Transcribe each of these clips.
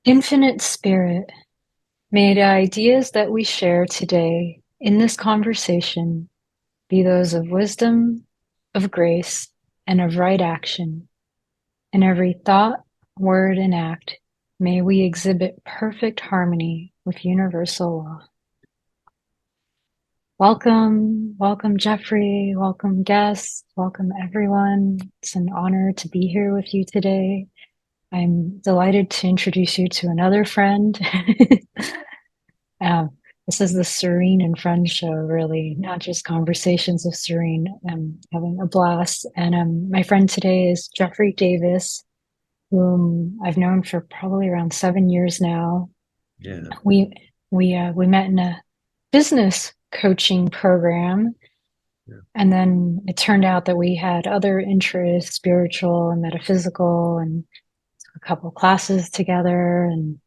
Infinite Spirit, may the ideas that we share today in this conversation be those of wisdom, of grace, and of right action. In every thought, word, and act, may we exhibit perfect harmony with universal law. Welcome, welcome, Jeffrey. Welcome, guests. Welcome, everyone. It's an honor to be here with you today. I'm delighted to introduce you to another friend. Um, this is the Serene and Friends show, really, not just conversations with Serene. I'm having a blast. And my friend today is Jeffery Davis, whom I've known for probably around 7 years now. Yeah. We we met in a business coaching program, Yeah. and then it turned out that we had other interests, spiritual and metaphysical, and a couple of classes together, and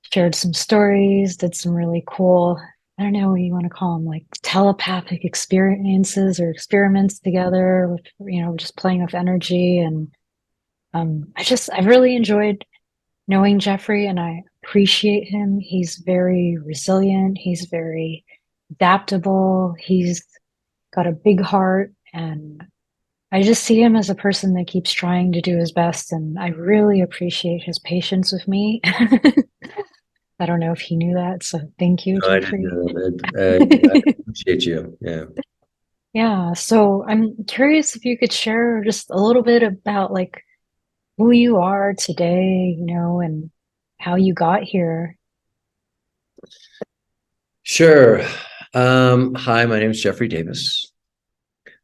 shared some stories, did some really cool, I don't know what you want to call them, like telepathic experiences or experiments together with, just playing with energy. And I've really enjoyed knowing Jeffrey, and I appreciate him. He's very resilient. He's very adaptable. He's got a big heart, and I just see him as a person that keeps trying to do his best, and I really appreciate his patience with me. I don't know if he knew that, so thank you, No, I didn't Jeffrey. know that. I appreciate you. Yeah. Yeah, so I'm curious if you could share just a little bit about like who you are today, and how you got here. Sure. Hi, my name is Jeffery Davis.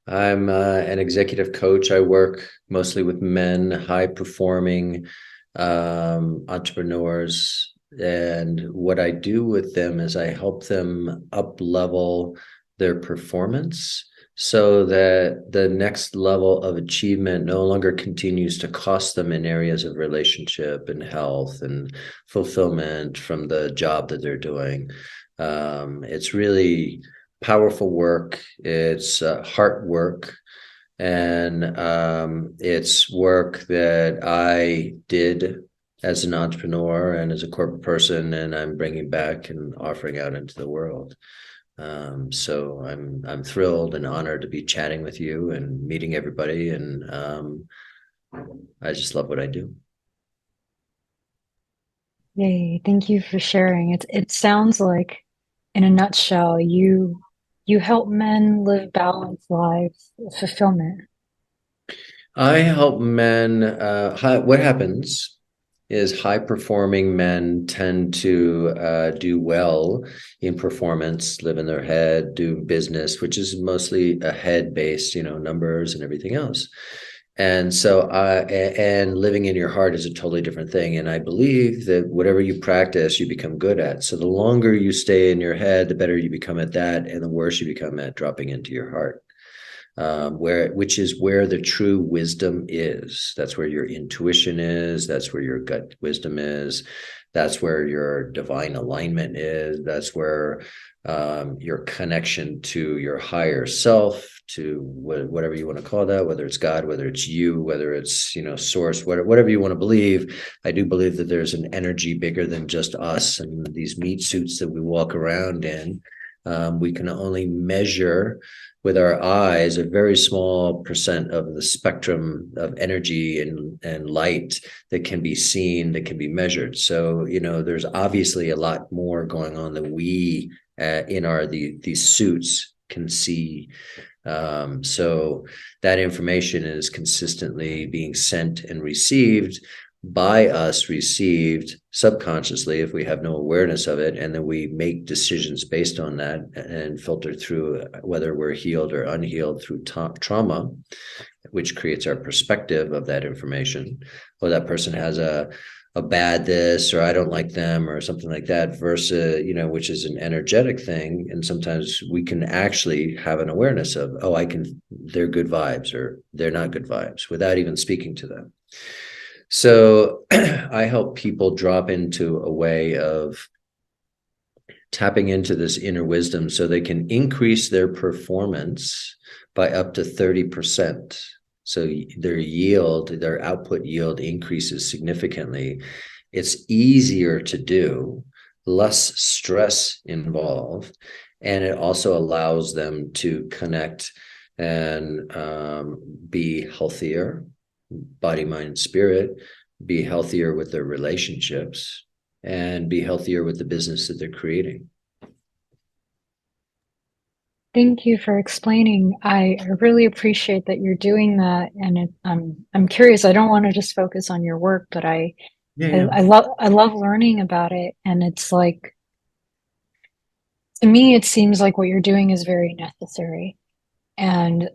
I'm an executive coach. I work mostly with men, high performing entrepreneurs. And what I do with them is I help them up level their performance so that the next level of achievement no longer continues to cost them in areas of relationship and health and fulfillment from the job that they're doing. It's really powerful work. It's heart work, and it's work that I did as an entrepreneur and as a corporate person, and I'm bringing back and offering out into the world. So I'm thrilled and honored to be chatting with you and meeting everybody, and I just love what I do. Yay, thank you for sharing. It sounds like in a nutshell, you help men live balanced lives of fulfillment. I help men. What happens is high performing men tend to do well in performance, live in their head, do business, which is mostly a head based, numbers and everything else. And so, and living in your heart is a totally different thing. And I believe that whatever you practice, you become good at. So the longer you stay in your head, the better you become at that, and the worse you become at dropping into your heart, which is where the true wisdom is. That's where your intuition is. That's where your gut wisdom is. That's where your divine alignment is. That's where your connection to your higher self, to whatever you want to call that, whether it's God, whether it's you, whether it's source, whatever you want to believe. I do believe that there's an energy bigger than just us and these meat suits that we walk around in. We can only measure with our eyes a very small percent of the spectrum of energy and light that can be seen, that can be measured. So, there's obviously a lot more going on than we in these suits can see. So that information is consistently being sent and received by us, received subconsciously if we have no awareness of it, and then we make decisions based on that and filter through whether we're healed or unhealed through trauma, which creates our perspective of that information. Or that person has a bad this, or I don't like them, or something like that, versus which is an energetic thing. And sometimes we can actually have an awareness of, oh, they're good vibes or they're not good vibes without even speaking to them. So I help people drop into a way of tapping into this inner wisdom so they can increase their performance by up to 30%. So their output yield increases significantly. It's easier to do, less stress involved, and it also allows them to connect and be healthier, body, mind, spirit, be healthier with their relationships, and be healthier with the business that they're creating. Thank you for explaining. I really appreciate that you're doing that, and I'm curious. I don't want to just focus on your work, but Yeah, yeah. I love learning about it, and it's like to me, it seems like what you're doing is very necessary, and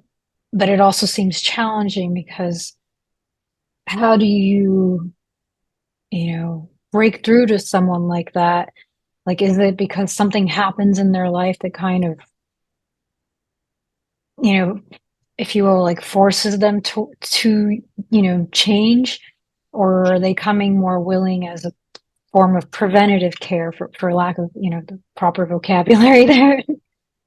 but it also seems challenging because how do you, break through to someone like that? Like, is it because something happens in their life that kind of, you know, if you will, like forces them to change, or are they coming more willing as a form of preventative care, for lack of the proper vocabulary there?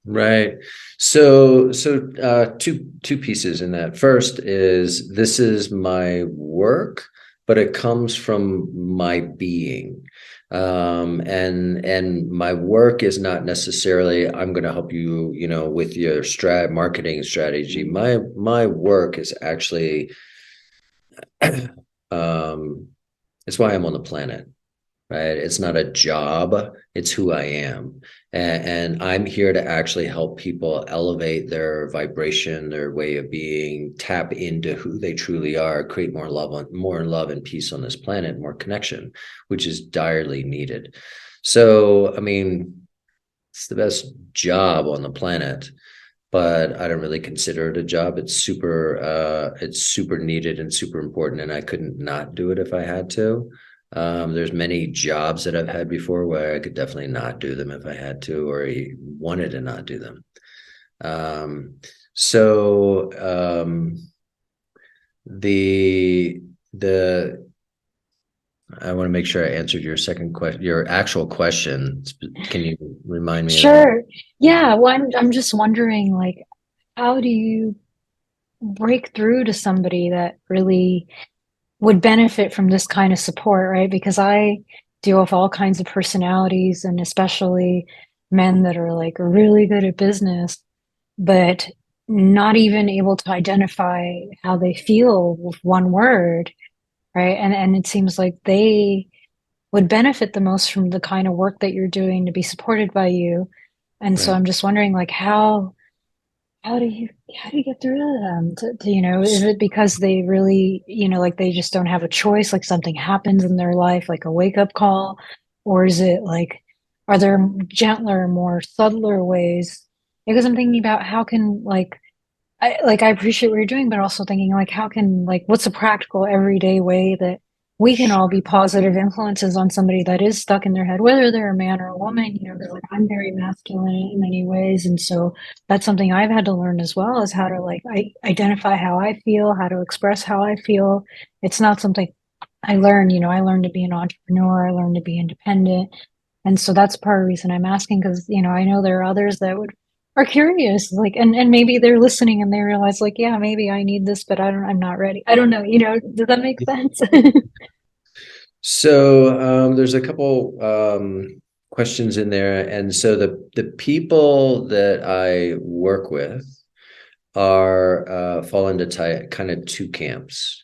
Right. So two pieces in that. First is this is my work, but it comes from my being. And my work is not necessarily I'm going to help you, with your marketing strategy. My work is actually um it's why I'm on the planet, right? It's not a job, it's who I am. And I'm here to actually help people elevate their vibration, their way of being, tap into who they truly are, create more love and peace on this planet, more connection, which is direly needed. So, I mean, it's the best job on the planet, but I don't really consider it a job. It's super needed and super important, and I couldn't not do it if I had to. There's many jobs that I've had before where I could definitely not do them if I had to or wanted to not do them. Um, so the I want to make sure I answered your second question, your actual question. Can you remind me of that? Sure. Yeah. Well, I'm just wondering, like, how do you break through to somebody that really would benefit from this kind of support, right? Because I deal with all kinds of personalities, and especially men that are like really good at business, but not even able to identify how they feel with one word, right? And it seems like they would benefit the most from the kind of work that you're doing to be supported by you. And so Right. I'm just wondering, like, how do you how do you get through to them? Is it because they really, like they just don't have a choice, like something happens in their life, like a wake up call, or is it like, are there gentler, more subtler ways? Because I'm thinking about how can I appreciate what you're doing, but also thinking like how can like what's a practical everyday way that we can all be positive influences on somebody that is stuck in their head, whether they're a man or a woman, because like I'm very masculine in many ways. And so that's something I've had to learn as well, is how to like identify how I feel, how to express how I feel. It's not something I learned to be an entrepreneur, I learned to be independent. And so that's part of the reason I'm asking, because, I know there are others that are curious, like, and maybe they're listening and they realize like, yeah, maybe I need this, but I'm not ready. I don't know, does that make sense? So there's a couple questions in there, and so the people that I work with are fall into kind of two camps.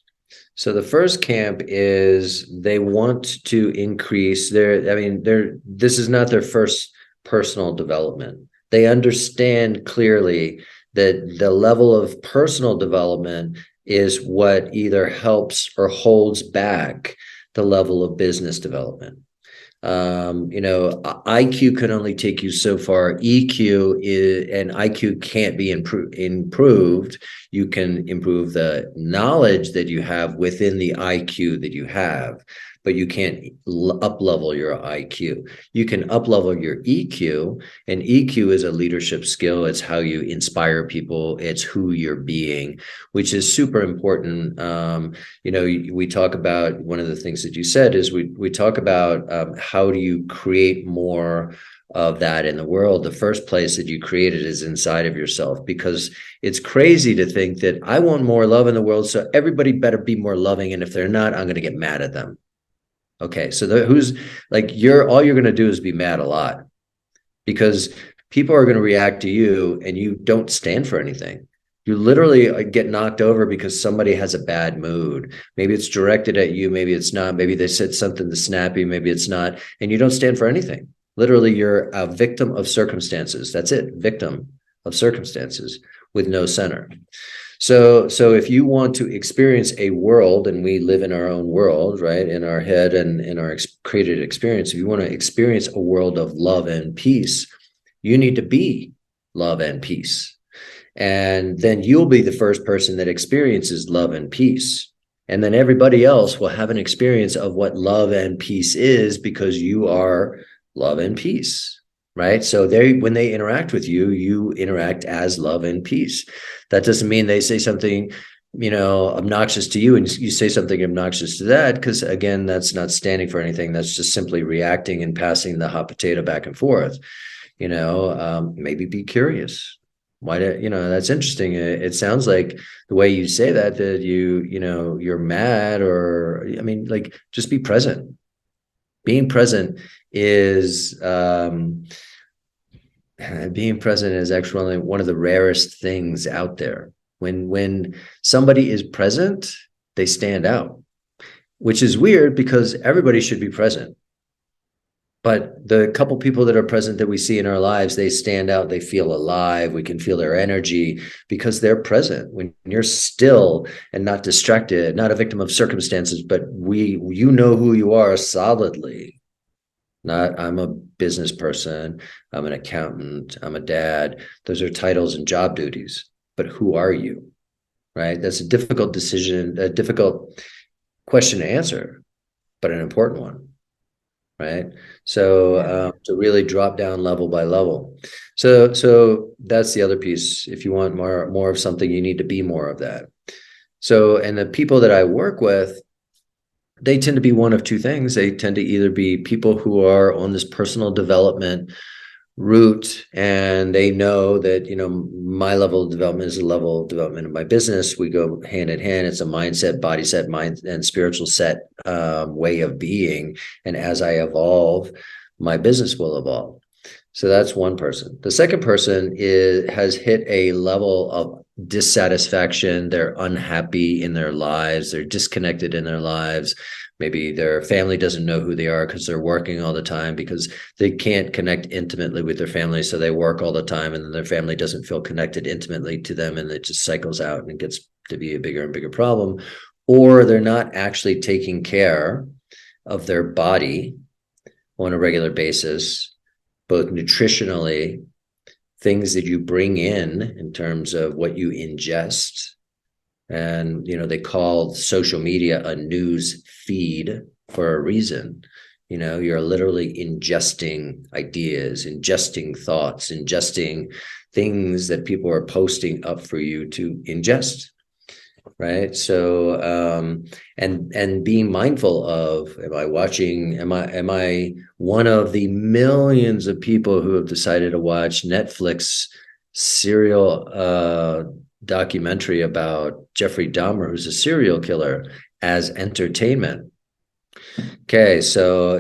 So the first camp is they want to increase their, I mean, this is not their first personal development. They understand clearly that the level of personal development is what either helps or holds back the level of business development. IQ can only take you so far. EQ is, and IQ can't be improved. You can improve the knowledge that you have within the IQ that you have, but you can't up level your IQ. You can up level your EQ, and EQ is a leadership skill. It's how you inspire people. It's who you're being, which is super important. We talk about, one of the things that you said is we talk about how do you create more of that in the world. The first place that you create it is inside of yourself, because it's crazy to think that I want more love in the world, so everybody better be more loving, and if they're not, I'm going to get mad at them. Okay, so who's like you're all you're going to do is be mad a lot because people are going to react to you and you don't stand for anything. You literally get knocked over because somebody has a bad mood. Maybe it's directed at you, maybe it's not. Maybe they said something that's snappy, maybe it's not, and you don't stand for anything. Literally, you're a victim of circumstances. That's it, victim of circumstances with no center. So if you want to experience a world, and we live in our own world, right, in our head and in our created experience, if you want to experience a world of love and peace, you need to be love and peace. And then you'll be the first person that experiences love and peace. And then everybody else will have an experience of what love and peace is because you are love and peace, right? So when they interact with you, you interact as love and peace. That doesn't mean they say something, obnoxious to you and you say something obnoxious to that, because again, that's not standing for anything. That's just simply reacting and passing the hot potato back and forth. Maybe be curious. Why do that's interesting. It sounds like the way you say that you're mad, or I mean, like, just be present. Being present is actually one of the rarest things out there. When somebody is present, they stand out, which is weird because everybody should be present. But the couple people that are present that we see in our lives, they stand out, they feel alive, we can feel their energy because they're present. When you're still and not distracted, not a victim of circumstances, but you know who you are solidly. Not, I'm a business person, I'm an accountant, I'm a dad. Those are titles and job duties. But who are you? Right? That's a difficult decision, a difficult question to answer, but an important one. Right. So to really drop down level by level. So that's the other piece. If you want more of something, you need to be more of that. So, and the people that I work with, they tend to be one of two things. They tend to either be people who are on this personal development route, and they know that, my level of development is a level of development of my business. We go hand in hand. It's a mindset, body set, mind and spiritual set way of being. And as I evolve, my business will evolve. So that's one person. The second person has hit a level of dissatisfaction. They're unhappy in their lives. They're disconnected in their lives. Maybe their family doesn't know who they are because they're working all the time, because they can't connect intimately with their family. So they work all the time, and then their family doesn't feel connected intimately to them. And it just cycles out and it gets to be a bigger and bigger problem. Or they're not actually taking care of their body on a regular basis, both nutritionally, things that you bring in terms of what you ingest. And, they call social media a news feed for a reason. You're literally ingesting ideas, ingesting thoughts, ingesting things that people are posting up for you to ingest. Right. So, and being mindful of, am I one of the millions of people who have decided to watch Netflix serial documentary about Jeffrey Dahmer, who's a serial killer, as entertainment? Okay, so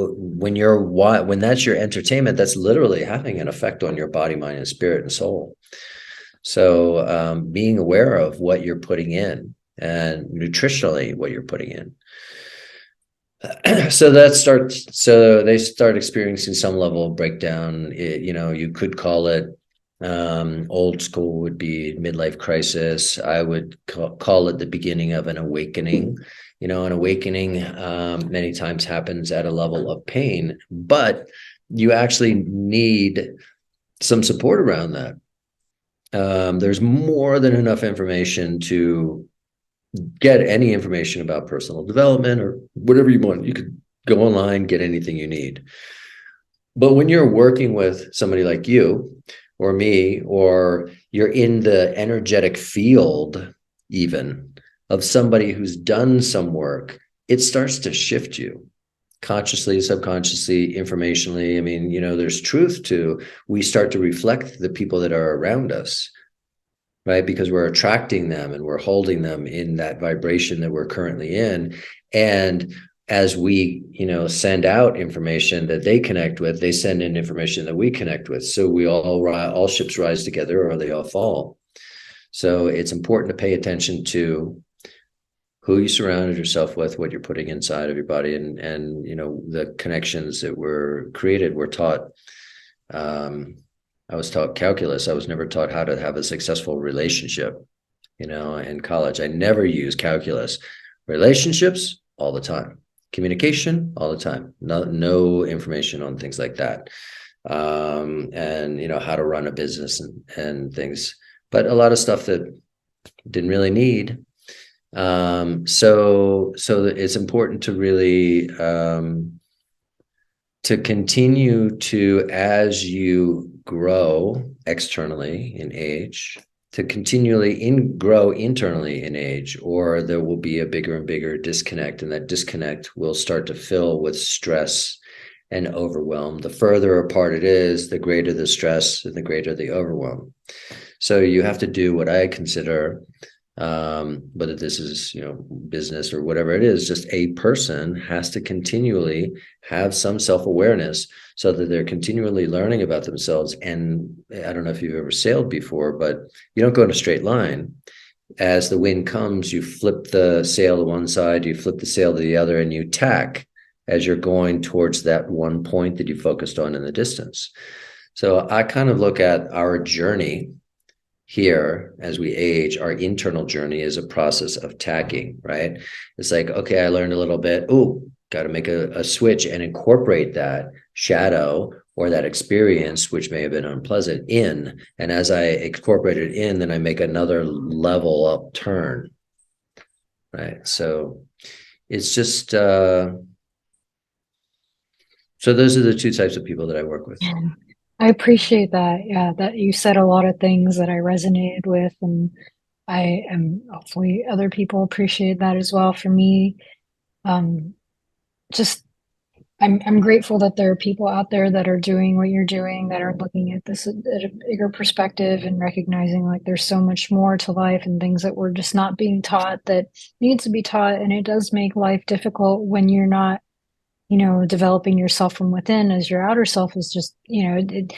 when that's your entertainment, that's literally having an effect on your body, mind, and spirit and soul. So being aware of what you're putting in, and nutritionally what you're putting in. So they start experiencing some level of breakdown. You could call it, old school would be midlife crisis. I would call it the beginning of an awakening. An awakening many times happens at a level of pain, but you actually need some support around that. There's more than enough information to get any information about personal development or whatever you want. You could go online, get anything you need. But when you're working with somebody like you or me, or you're in the energetic field even of somebody who's done some work, it starts to shift you consciously, subconsciously, informationally. I mean, there's truth to, we start to reflect the people that are around us, right? Because we're attracting them and we're holding them in that vibration that we're currently in. And as we, send out information that they connect with, they send in information that we connect with. So we all ships rise together or they all fall. So it's important to pay attention to who you surrounded yourself with, what you're putting inside of your body, and the connections that were created. We're taught. I was taught calculus. I was never taught how to have a successful relationship. In college, I never used calculus. Relationships all the time, communication all the time. No information on things like that, and how to run a business and things. But a lot of stuff that didn't really need. So it's important to really to continue to, as you grow externally in age, to continually grow internally in age, or there will be a bigger and bigger disconnect, and that disconnect will start to fill with stress and overwhelm. The further apart it is, the greater the stress and the greater the overwhelm. So you have to do what I consider, whether this is business or whatever it is, just a person has to continually have some self-awareness so that they're continually learning about themselves. And I don't know if you've ever sailed before, but you don't go in a straight line. As the wind comes, you flip the sail to one side, you flip the sail to the other, and you tack as you're going towards that one point that you focused on in the distance. So I kind of look at our journey here as we age. Our internal journey is a process of tacking, right? It's like, okay, I learned a little bit. Oh, got to make a switch and incorporate that shadow or that experience, which may have been unpleasant, in. And as I incorporate it in, then I make another level up turn, right? So it's just, so those are the two types of people that I work with. I appreciate that. Yeah, that you said a lot of things that I resonated with, and I am hopefully other people appreciate that as well. For me, um, just I'm grateful that there are people out there that are doing what you're doing, that are looking at this at a bigger perspective and recognizing like there's so much more to life and things that we're just not being taught that needs to be taught. And it does make life difficult when you're not, developing yourself from within, as your outer self is just, the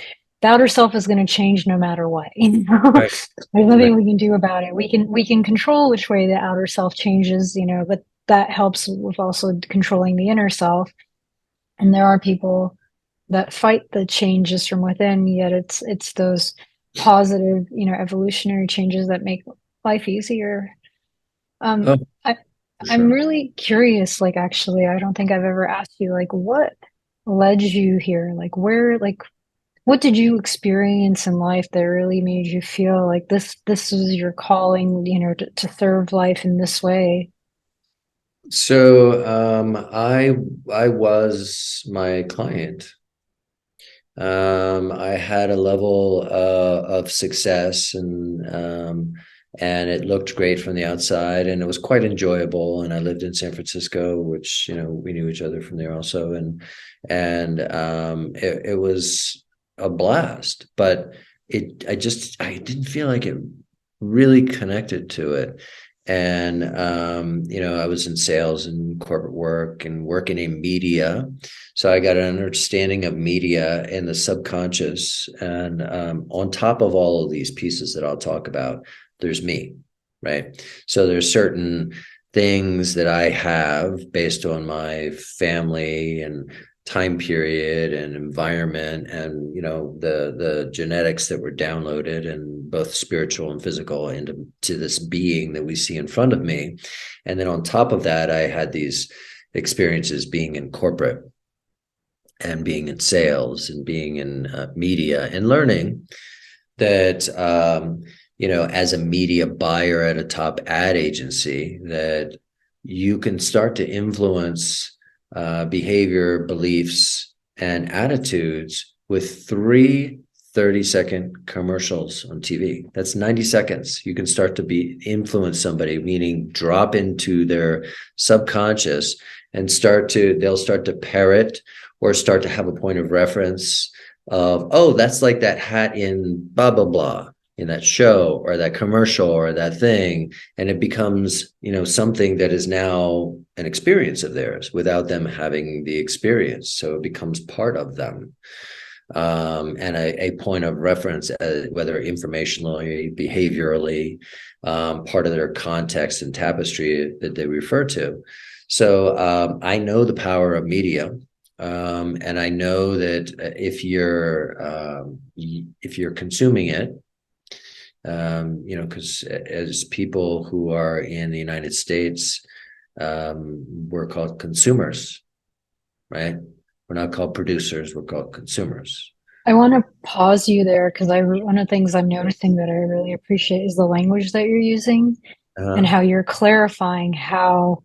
outer self is going to change no matter what. Right. There's Right. nothing we can do about it. We can control which way the outer self changes, but that helps with also controlling the inner self. And there are people that fight the changes from within, yet it's those positive, evolutionary changes that make life easier. Oh, I for I'm sure. really curious, like actually, I don't think I've ever asked you like what led you here? Like what did you experience in life that really made you feel like this is your calling, to serve life in this way? So I was my client. I had a level of success, and it looked great from the outside, and it was quite enjoyable. And I lived in San Francisco, which we knew each other from there also, and it was a blast. But I didn't feel like it really connected to it. And I was in sales and corporate work and working in media, so I got an understanding of media and the subconscious. And on top of all of these pieces that I'll talk about, there's me, right? So there's certain things that I have based on my family and time period and environment, and the genetics that were downloaded, and both spiritual and physical, into this being that we see in front of me. And then on top of that, I had these experiences being in corporate and being in sales and being in media, and learning that as a media buyer at a top ad agency, that you can start to influence behavior, beliefs, and attitudes with 30-second commercials on TV. That's 90 seconds. You can start to influence somebody, meaning drop into their subconscious and they'll start to parrot or start to have a point of reference of, oh, that's like that hat in blah, blah, blah. in that show or that commercial or that thing, and it becomes, something that is now an experience of theirs without them having the experience. So it becomes part of them, and a point of reference, whether informationally, behaviorally, part of their context and tapestry that they refer to. So I know the power of media. And I know that if you're consuming it, because as people who are in the United States, we're called consumers, right? We're not called producers, we're called consumers. I want to pause you there because one of the things I'm noticing that I really appreciate is the language that you're using and Uh, how you're clarifying how,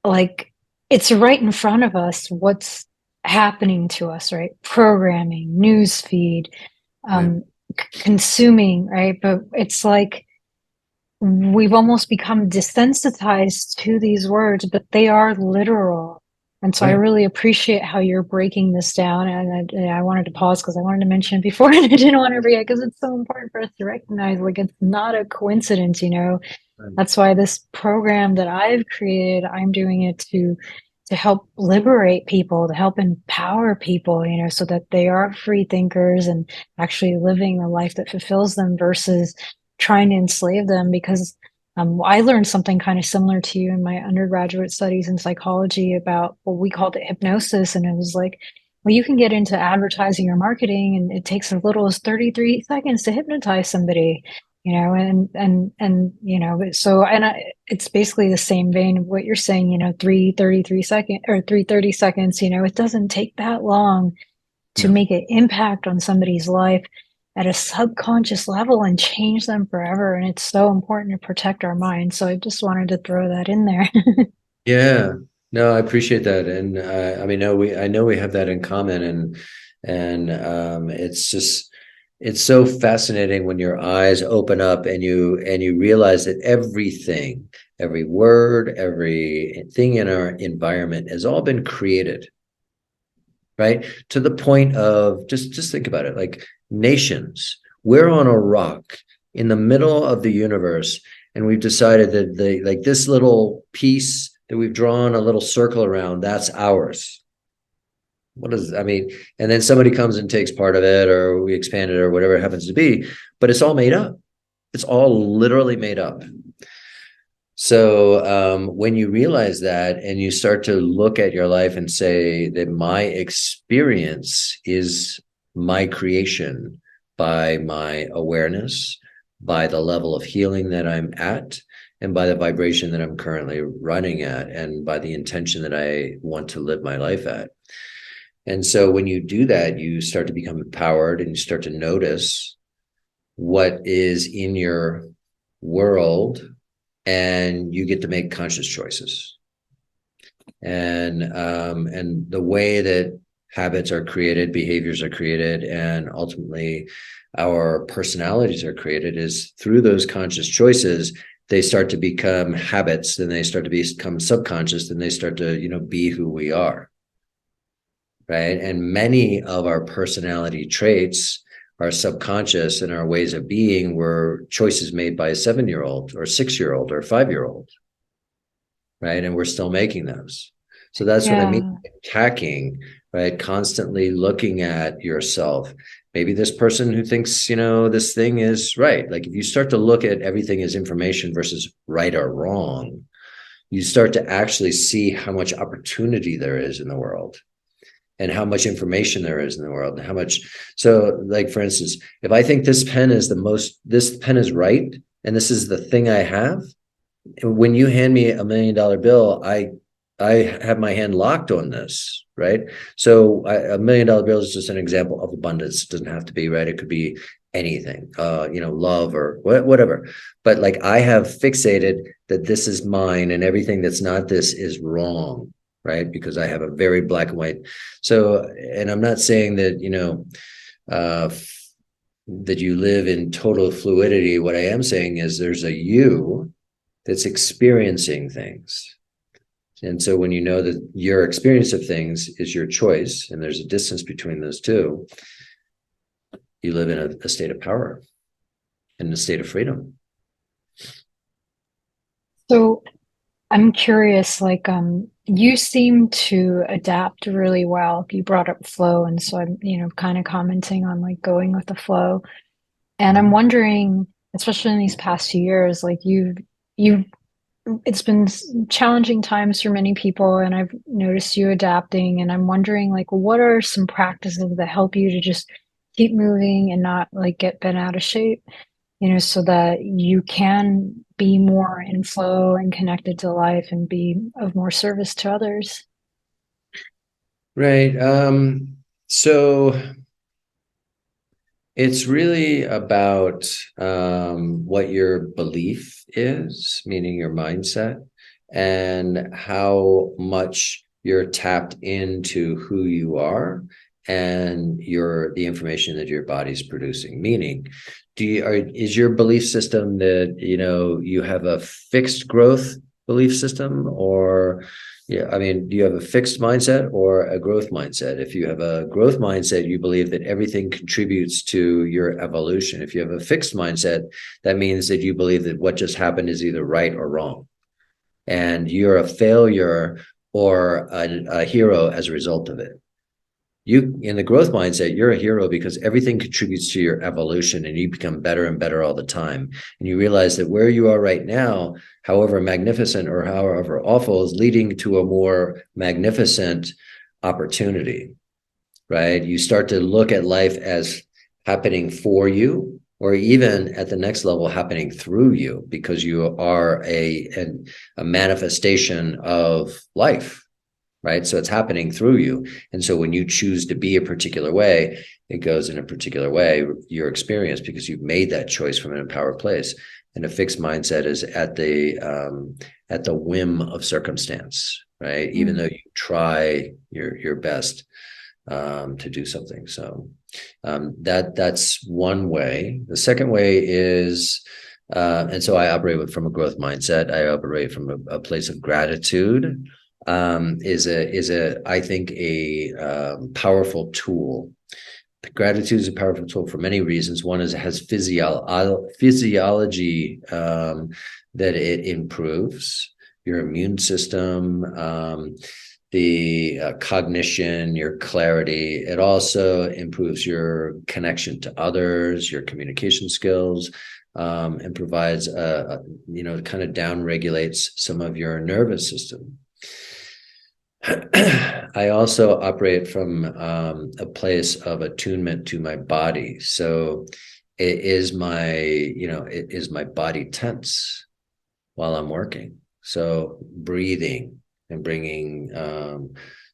like, it's right in front of us what's happening to us, right? Programming, news feed, right, consuming, right? But it's like we've almost become desensitized to these words, but they are literal. And so I right, really appreciate how you're breaking this down. And I wanted to pause because I wanted to mention it before and I didn't want to forget because it's so important for us to recognize, like, it's not a coincidence, you know. right. That's why this program that I've created, I'm doing it to help liberate people, to help empower people, you know, so that they are free thinkers and actually living a life that fulfills them versus trying to enslave them. Because I learned something kind of similar to you in my undergraduate studies in psychology about what we called it hypnosis. And it was like, well, you can get into advertising or marketing, and it takes as little as 33 seconds to hypnotize somebody, you know, and you know, so it's basically the same vein of what you're saying, you know, 3:33 seconds or 3:30 seconds, you know, it doesn't take that long to No. make an impact on somebody's life at a subconscious level and change them forever. And it's so important to protect our minds. So I just wanted to throw that in there. Yeah, no, I appreciate that, and I mean, I know we have that in common, and it's so fascinating when your eyes open up and you realize that everything, every word, everything in our environment has all been created, right? To the point of just think about it, like nations. We're on a rock in the middle of the universe, and we've decided that like this little piece that we've drawn a little circle around, that's ours. What is, I mean, and then somebody comes and takes part of it, or we expand it, or whatever it happens to be, but it's all made up. It's all literally made up. So when you realize that and you start to look at your life and say that my experience is my creation by my awareness, by the level of healing that I'm at, and by the vibration that I'm currently running at, and by the intention that I want to live my life at. And so when you do that, you start to become empowered and you start to notice what is in your world, and you get to make conscious choices. And the way that habits are created, behaviors are created, and ultimately our personalities are created is through those conscious choices. They start to become habits, then they start to become subconscious, then they start to, be who we are, right? And many of our personality traits, our subconscious and our ways of being, were choices made by a 7-year-old or 6-year-old or 5-year-old, right? And we're still making those. So that's what I mean, Yeah. attacking, right? Constantly looking at yourself. Maybe this person who thinks, this thing is right. Like if you start to look at everything as information versus right or wrong, you start to actually see how much opportunity there is in the world, and how much information there is in the world, and how much. So like, for instance, if I think this pen is right, and this is the thing I have, when you hand me $1 million bill, I have my hand locked on this, right? So $1 million bill is just an example of abundance. It doesn't have to be, right? It could be anything, love or whatever. But like, I have fixated that this is mine, and everything that's not this is wrong, right? Because I have a very black and white. So, and I'm not saying that, uh, that you live in total fluidity. What I am saying is there's a you that's experiencing things. And so when you know that your experience of things is your choice, and there's a distance between those two, you live in a state of power. in a state of freedom. So I'm curious, like, you seem to adapt really well. You brought up flow, and so I'm, kind of commenting on like going with the flow. And I'm wondering, especially in these past few years, like you've it's been challenging times for many people, and I've noticed you adapting, and I'm wondering, like, what are some practices that help you to just keep moving and not like get bent out of shape, so that you can be more in flow and connected to life and be of more service to others. Right. So it's really about what your belief is, meaning your mindset, and how much you're tapped into who you are and the information that your body's producing. Meaning, is your belief system that you have a fixed growth belief system, or yeah, I mean, do you have a fixed mindset or a growth mindset? If you have a growth mindset, you believe that everything contributes to your evolution. If you have a fixed mindset, that means that you believe that what just happened is either right or wrong, and you're a failure or a hero as a result of it. You, in the growth mindset, you're a hero because everything contributes to your evolution and you become better and better all the time. And you realize that where you are right now, however magnificent or however awful, is leading to a more magnificent opportunity, right? You start to look at life as happening for you, or even at the next level, happening through you, because you are a manifestation of life. Right. So it's happening through you. And so when you choose to be a particular way, it goes in a particular way, your experience, because you've made that choice from an empowered place. And a fixed mindset is at the whim of circumstance, right? Even though you try your best to do something. So that's one way. The second way is, and so I operate from a growth mindset. I operate from a place of gratitude. Is I think a powerful tool. Gratitude is a powerful tool for many reasons. One is it has physiology that it improves your immune system, the cognition, your clarity. It also improves your connection to others, your communication skills, and provides kind of down regulates some of your nervous system. I also operate from a place of attunement to my body. So is my body tense while I'm working? So breathing and bringing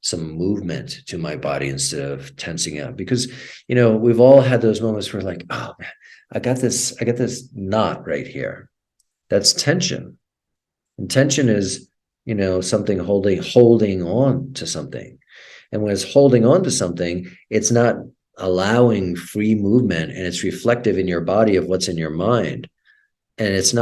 some movement to my body instead of tensing up, because we've all had those moments where like, oh man, I got this knot right here. That's tension. And tension is something holding on to something. And when it's holding on to something, it's not allowing free movement, and it's reflective in your body of what's in your mind. And it's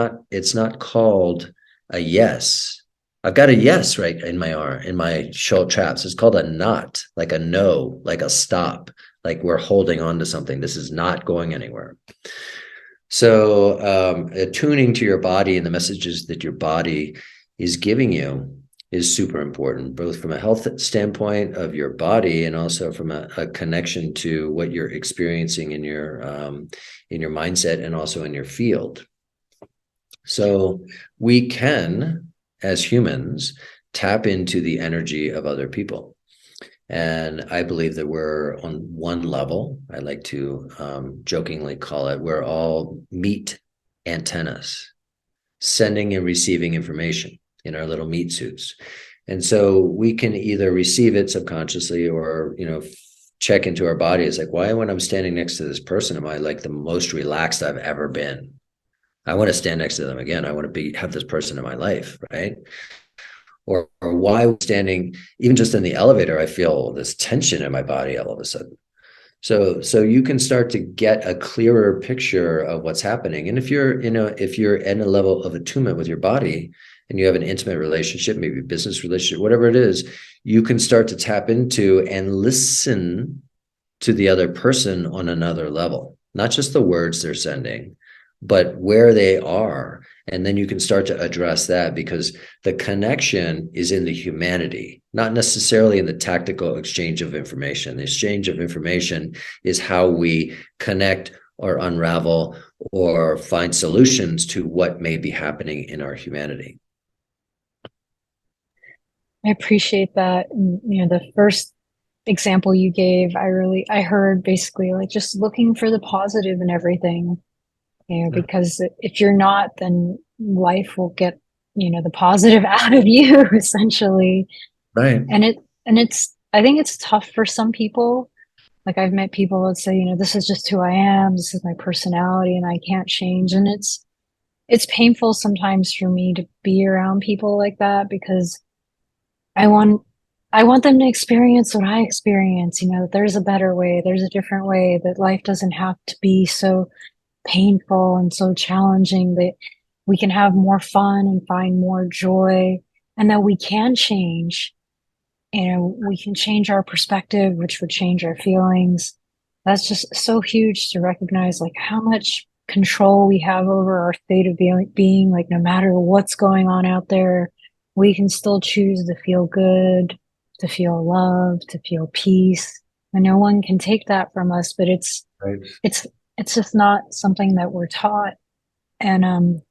not called a yes. I've got a yes right in my arm, in my shoulder traps. It's called a not, like a no, like a stop, like we're holding on to something. This is not going anywhere. So attuning to your body and the messages that your body is giving you is super important, both from a health standpoint of your body and also from a connection to what you're experiencing in your mindset and also in your field. So we can, as humans, tap into the energy of other people. And I believe that we're on one level. I like to jokingly call it, we're all meat antennas, sending and receiving information in our little meat suits. And so we can either receive it subconsciously or, check into our body. It's like, why, when I'm standing next to this person, am I like the most relaxed I've ever been? I want to stand next to them again. I want to have this person in my life, right? Or why standing, even just in the elevator, I feel this tension in my body all of a sudden. So you can start to get a clearer picture of what's happening. And if you're in a level of attunement with your body and you have an intimate relationship, maybe a business relationship, whatever it is, you can start to tap into and listen to the other person on another level, not just the words they're sending, but where they are. And then you can start to address that, because the connection is in the humanity, not necessarily in the tactical exchange of information. The exchange of information is how we connect or unravel or find solutions to what may be happening in our humanity. I appreciate that. And, the first example you gave, I heard basically like just looking for the positive in everything, Yeah. because if you're not, then life will get, the positive out of you essentially. Right. And I think it's tough for some people. Like I've met people that say, this is just who I am. This is my personality and I can't change. And it's painful sometimes for me to be around people like that because I want I want them to experience what I experience, that there's a better way, there's a different way, that life doesn't have to be so painful and so challenging, that we can have more fun and find more joy, and that we can change. We can change our perspective, which would change our feelings. That's just so huge to recognize, like how much control we have over our state of being, like no matter what's going on out there, we can still choose to feel good, to feel love, to feel peace. And no one can take that from us, but Right. it's, it's just not something that we're taught. And,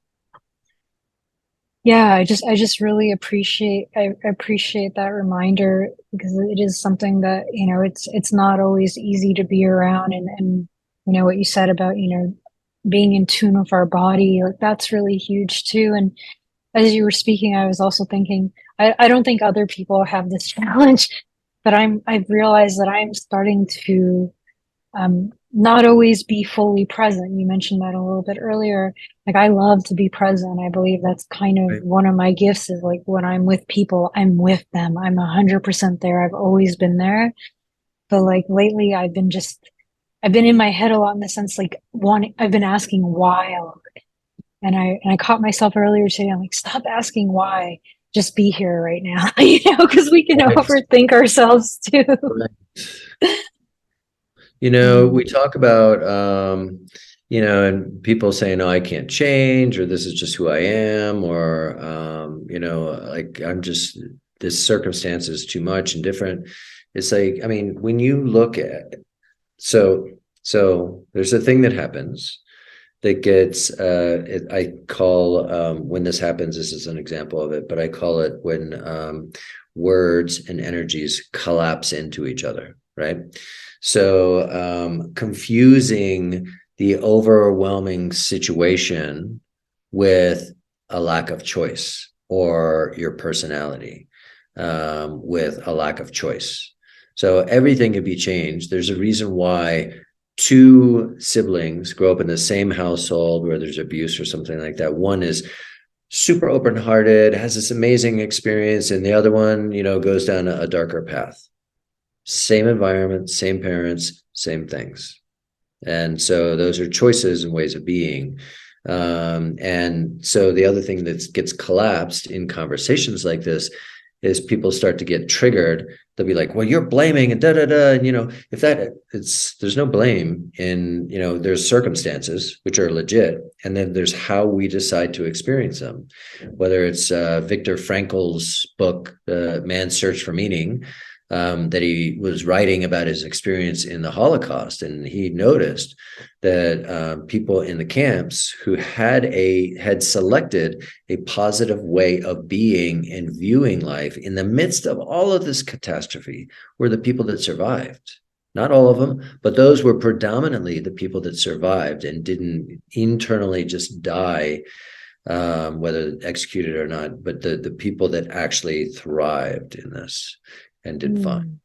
yeah, I just really I appreciate that reminder because it is something that, it's not always easy to be around, and what you said about, being in tune with our body, like that's really huge too. And as you were speaking, I was also thinking, I don't think other people have this challenge, but I've realized that I'm starting to not always be fully present. You mentioned that a little bit earlier. Like I love to be present. I believe that's kind of Right. one of my gifts is like when I'm with people, I'm with them. I'm 100% there. I've always been there. But like lately I've been in my head a lot in the sense like I've been asking why a lot. And I caught myself earlier today. I'm like, stop asking why. Just be here right now, because we can Right. overthink ourselves too. Right. Mm, We talk about, and people saying, "No, I can't change," or "This is just who I am," or, like I'm just, this circumstance is too much and different. It's like, I mean, when you look at, so, so there's a thing that happens that gets, I call, when this happens, this is an example of it, but I call it when words and energies collapse into each other, right? So confusing the overwhelming situation with a lack of choice, or your personality with a lack of choice. So everything can be changed. There's a reason why two siblings grow up in the same household where there's abuse or something like that. One is super open-hearted, has this amazing experience, and the other one, goes down a darker path. Same environment, same parents, same things. And so those are choices and ways of being. And so the other thing that gets collapsed in conversations like this is people start to get triggered. They'll be like, well, you're blaming and da da da. And if there's no blame in, there's circumstances which are legit, and then there's how we decide to experience them. Whether it's Viktor Frankl's book, Man's Search for Meaning, that he was writing about his experience in the Holocaust, and he noticed that people in the camps who had selected a positive way of being and viewing life in the midst of all of this catastrophe were the people that survived. Not all of them, but those were predominantly the people that survived and didn't internally just die, whether executed or not, but the people that actually thrived in this and did fine. mm.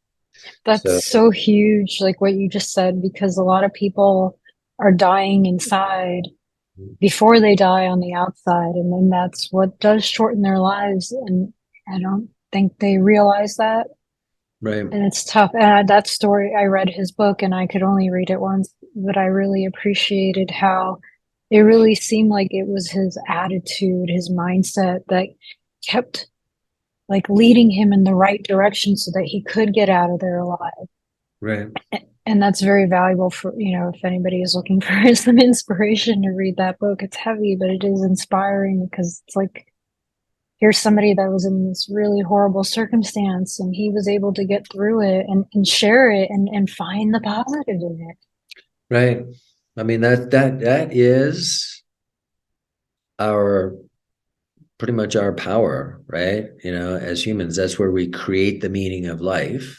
That's So, so huge, like what you just said, because a lot of people are dying inside before they die on the outside. And then that's what does shorten their lives. And I don't think they realize that. right, And it's tough. And that story, I read his book and I could only read it once, but I really appreciated how it really seemed like it was his attitude, his mindset that kept like leading him in the right direction so that he could get out of there alive. right. And that's very valuable for, if anybody is looking for some inspiration to read that book. It's heavy, but it is inspiring because it's like, here's somebody that was in this really horrible circumstance and he was able to get through it and share it and find the positive in it. Right. I mean, that is our pretty much our power, right? As humans, that's where we create the meaning of life,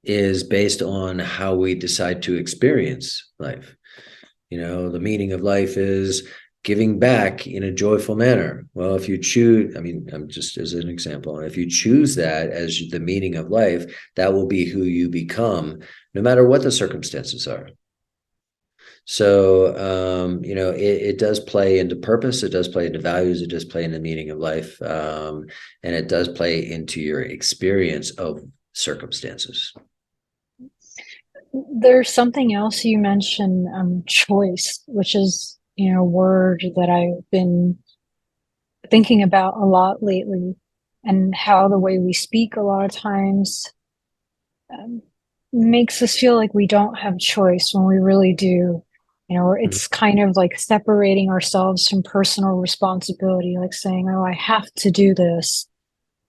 is based on how we decide to experience life. The meaning of life is giving back in a joyful manner. Well, if you choose, I mean, I'm just as an example, if you choose that as the meaning of life, that will be who you become, no matter what the circumstances are. So, it does play into purpose. It does play into values. It does play into meaning of life. And it does play into your experience of circumstances. There's something else you mentioned, choice, which is, a word that I've been thinking about a lot lately, and how the way we speak a lot of times um, makes us feel like we don't have choice when we really do. Mhm. It's kind of like separating ourselves from personal responsibility, like saying, "Oh, I have to do this."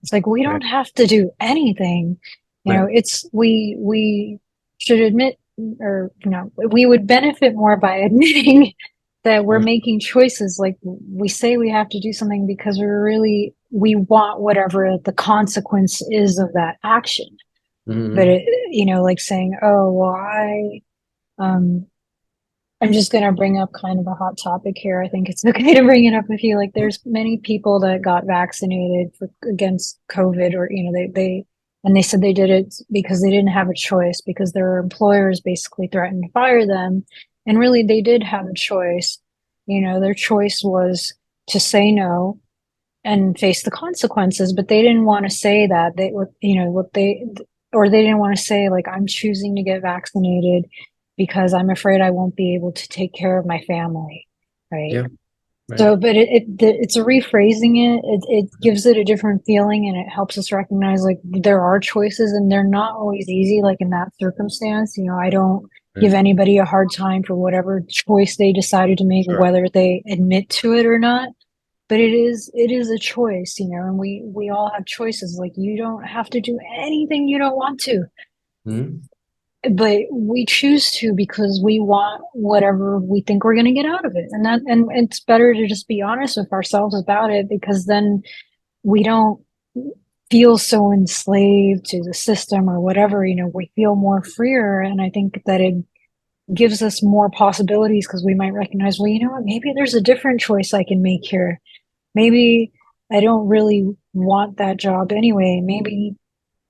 It's like we Right. don't have to do anything. Right. It's we should admit, or we would benefit more by admitting that we're making choices. Like we say we have to do something because we want whatever the consequence is of that action. But Mm-hmm. like saying, "Oh, well, um I'm just going to bring up kind of a hot topic here. I think it's okay to bring it up with you. Like, there's many people that got vaccinated against COVID, or and they said they did it because they didn't have a choice, because their employers basically threatened to fire them, and really they did have a choice. Their choice was to say no and face the consequences, but they didn't want to say that or they didn't want to say, like, I'm choosing to get vaccinated because I'm afraid I won't be able to take care of my family, right? Yeah. Right. So, but it's a rephrasing it. It gives it a different feeling, and it helps us recognize, like, there are choices and they're not always easy. Like in that circumstance, I don't Right. give anybody a hard time for whatever choice they decided to make, Sure. whether they admit to it or not. But it is a choice, and we all have choices. Like, you don't have to do anything you don't want to, Mhm. but we choose to because we want whatever we think we're going to get out of it. And it's better to just be honest with ourselves about it, because then we don't feel so enslaved to the system or whatever. We feel more freer, and I think that it gives us more possibilities, because we might recognize, well, you know what, maybe there's a different choice I can make here. Maybe I don't really want that job anyway. Maybe,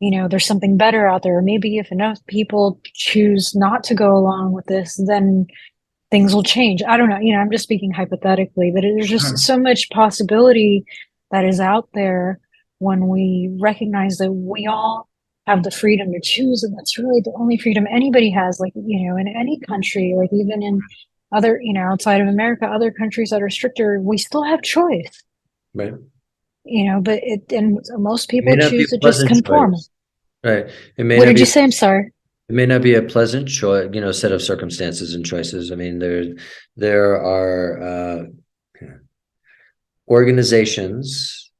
there's something better out there. Maybe if enough people choose not to go along with this, then things will change. I don't know. I'm just speaking hypothetically, but there's just Sure. so much possibility that is out there when we recognize that we all have the freedom to choose. And that's really the only freedom anybody has. Like, in any country, like even in other, outside of America, other countries that are stricter, we still have choice. Right. But and most It may people not be choose a to just pleasant conform. choice. Right. It may What not did be you say? I'm sorry. it may not be a pleasant choice, set of circumstances and choices. I mean, there are organizations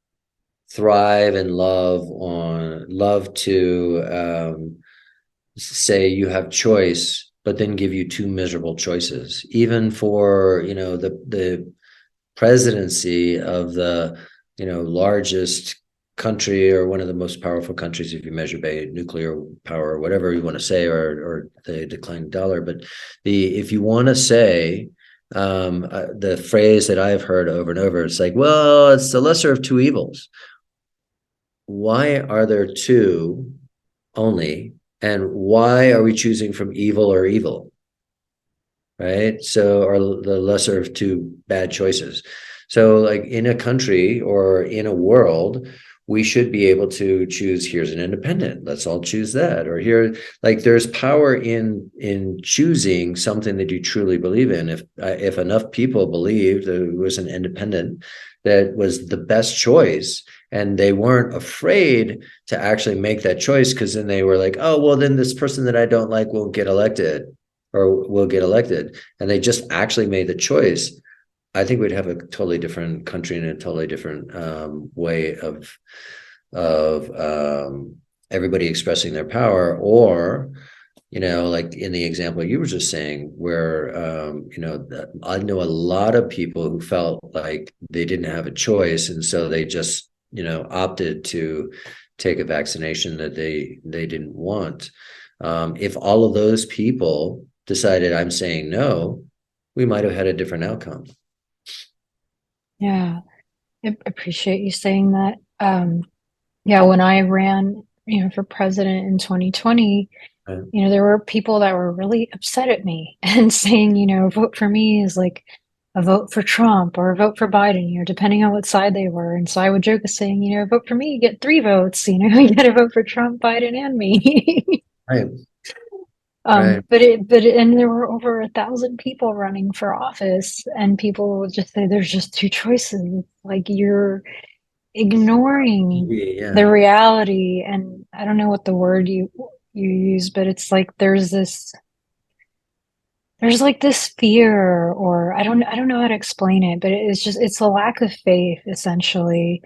thrive and love to say you have choice, but then give you two miserable choices. Even for, the presidency of the, largest country, or one of the most powerful countries if you measure by nuclear power, or whatever you want to say, or the declining dollar. But if you want to say, the phrase that I've heard over and over, it's like, well, it's the lesser of two evils. Why are there two only? And why are we choosing from evil or evil? Right? So, or the lesser of two bad choices. So, like in a country or in a world, we should be able to choose, here's an independent, let's all choose that. Or here, like, there's power in choosing something that you truly believe in. If enough people believed that it was an independent, that was the best choice, and they weren't afraid to actually make that choice, because then they were like, oh, well, then this person that I don't like won't get elected, or will get elected, and they just actually made the choice. I think we'd have a totally different country and a totally different way of everybody expressing their power. Or, like in the example you were just saying, where I know a lot of people who felt like they didn't have a choice, and so they just opted to take a vaccination that they didn't want. If all of those people decided, I'm saying no, we might have had a different outcome. Yeah, I appreciate you saying that. Yeah, when I ran, for president in 2020, Right. there were people that were really upset at me and saying, vote for me is like a vote for Trump or a vote for Biden, depending on what side they were. And so I would joke saying, vote for me, you get 3 votes, you get to vote for Trump, Biden, and me. Right. Right. And there were over 1,000 people running for office, and people would just say, there's just two choices. Like you're ignoring Yeah. the reality. And I don't know what the word you use, but it's like there's like this fear, or I don't know how to explain it, but it's a lack of faith essentially.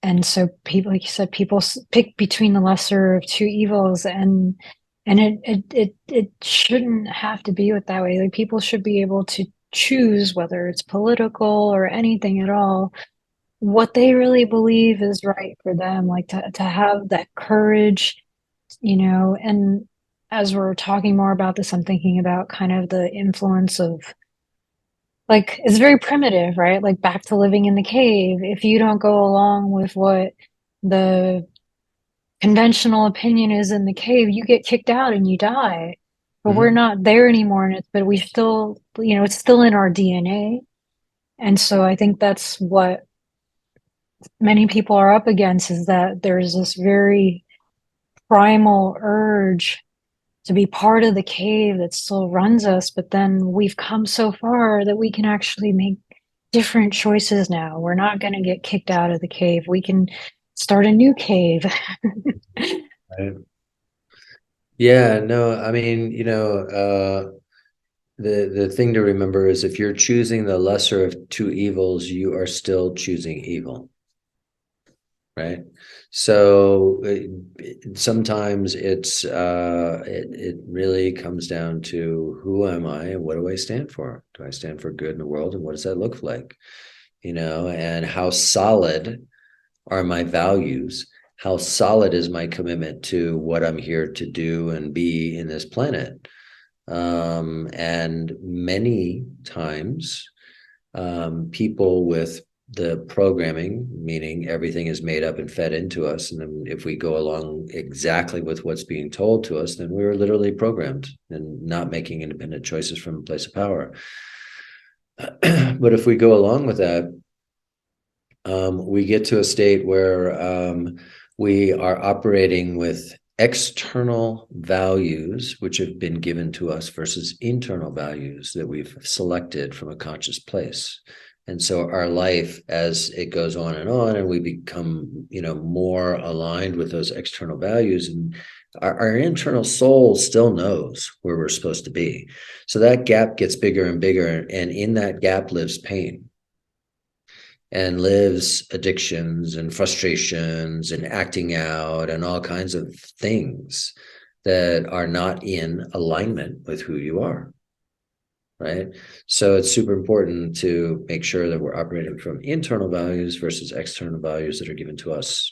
And so people, like you said, people pick between the lesser of two evils, and it shouldn't have to be with that way. Like people should be able to choose, whether it's political or anything at all, what they really believe is right for them, like to have that courage, and as we're talking more about this, I'm thinking about kind of the influence of, like, it's very primitive, right? Like back to living in the cave. If you don't go along with what the conventional opinion is in the cave, you get kicked out and you die. But we're Mhm. not there anymore, and but we still, it's still in our DNA. And so I think that's what many people are up against, is that there's this very primal urge to be part of the cave that still runs us, but then we've come so far that we can actually make different choices now. We're not going to get kicked out of the cave. We can start a new cave. Right. Yeah, no, I mean, the thing to remember is, if you're choosing the lesser of two evils, you are still choosing evil, right? So sometimes it really comes down to, who am I and what do I stand for? Do I stand for good in the world, and what does that look like? And how solid are my values? How solid is my commitment to what I'm here to do and be in this planet? And many times, people with the programming, meaning everything is made up and fed into us, and then if we go along exactly with what's being told to us, then we're literally programmed and not making independent choices from a place of power. But if we go along with that, we get to a state where we are operating with external values which have been given to us, versus internal values that we've selected from a conscious place. And so our life, as it goes on, and we become more aligned with those external values, and our internal soul still knows where we're supposed to be. So that gap gets bigger and bigger, and in that gap lives pain, and lives addictions and frustrations and acting out and all kinds of things that are not in alignment with who you are, right? So it's super important to make sure that we're operating from internal values versus external values that are given to us.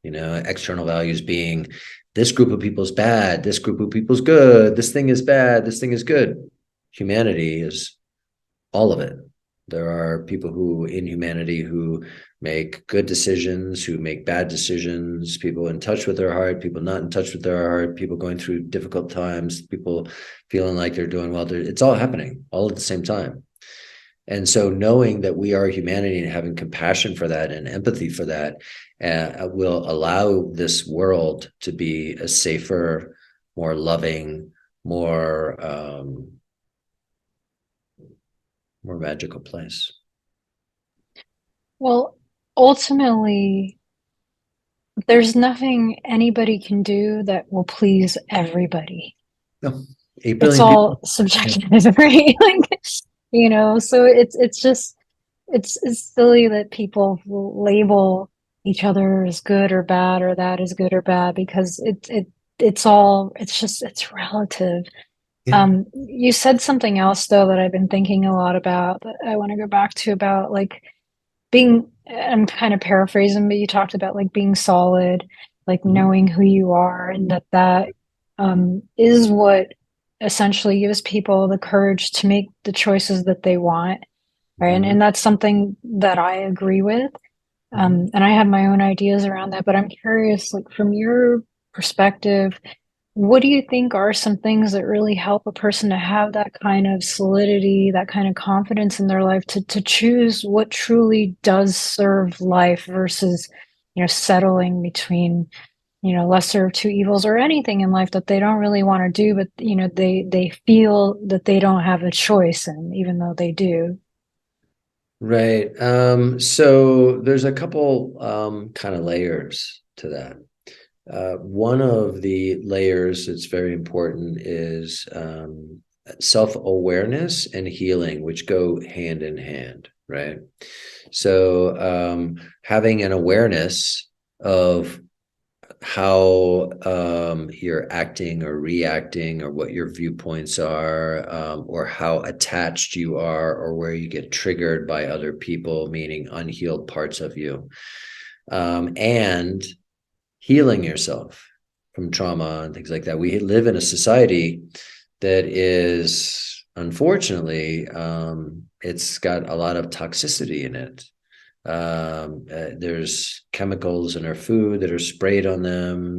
External values being, this group of people's bad, this group of people's good, this thing is bad, this thing is good. Humanity is all of it. There are people who in humanity who make good decisions, who make bad decisions, people in touch with their heart, people not in touch with their heart, people going through difficult times, people feeling like they're doing well. It's all happening all at the same time. And so knowing that we are humanity and having compassion for that and empathy for that will allow this world to be a safer, more loving, more magical place. Well, ultimately, there's nothing anybody can do that will please everybody. No, 8 It's billion people. all subjective, right? Like, so it's just it's silly that people will label each other as good or bad or that is good or bad because it's relative. Yeah. You said something else though that I've been thinking a lot about that I want to go back to about like being, I'm kind of paraphrasing, but you talked about like being solid, like Mhm. knowing who you are, and that is what essentially gives people the courage to make the choices that they want, right? Mhm. And that's something that I agree with. Mhm. And I have my own ideas around that, but I'm curious, like from your perspective, what do you think are some things that really help a person to have that kind of solidity, that kind of confidence in their life to choose what truly does serve life versus, settling between, lesser of two evils or anything in life that they don't really want to do, but they feel that they don't have a choice in, even though they do. Right. So there's a couple kind of layers to that. One of the layers that's very important is self-awareness and healing, which go hand in hand, right? So having an awareness of how you're acting or reacting or what your viewpoints are, or how attached you are or where you get triggered by other people, meaning unhealed parts of you, and healing yourself from trauma and things like that. We live in a society that is, unfortunately, it's got a lot of toxicity in it. There's chemicals in our food that are sprayed on them,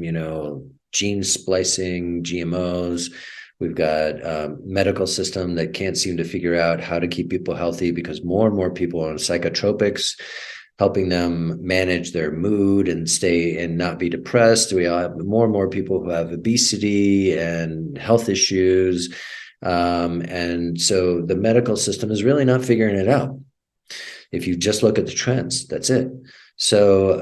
gene splicing, GMOs. We've got a medical system that can't seem to figure out how to keep people healthy because more and more people are on psychotropics, helping them manage their mood and stay and not be depressed. We all have more and more people who have obesity and health issues. And so the medical system is really not figuring it out. If you just look at the trends, that's it. So,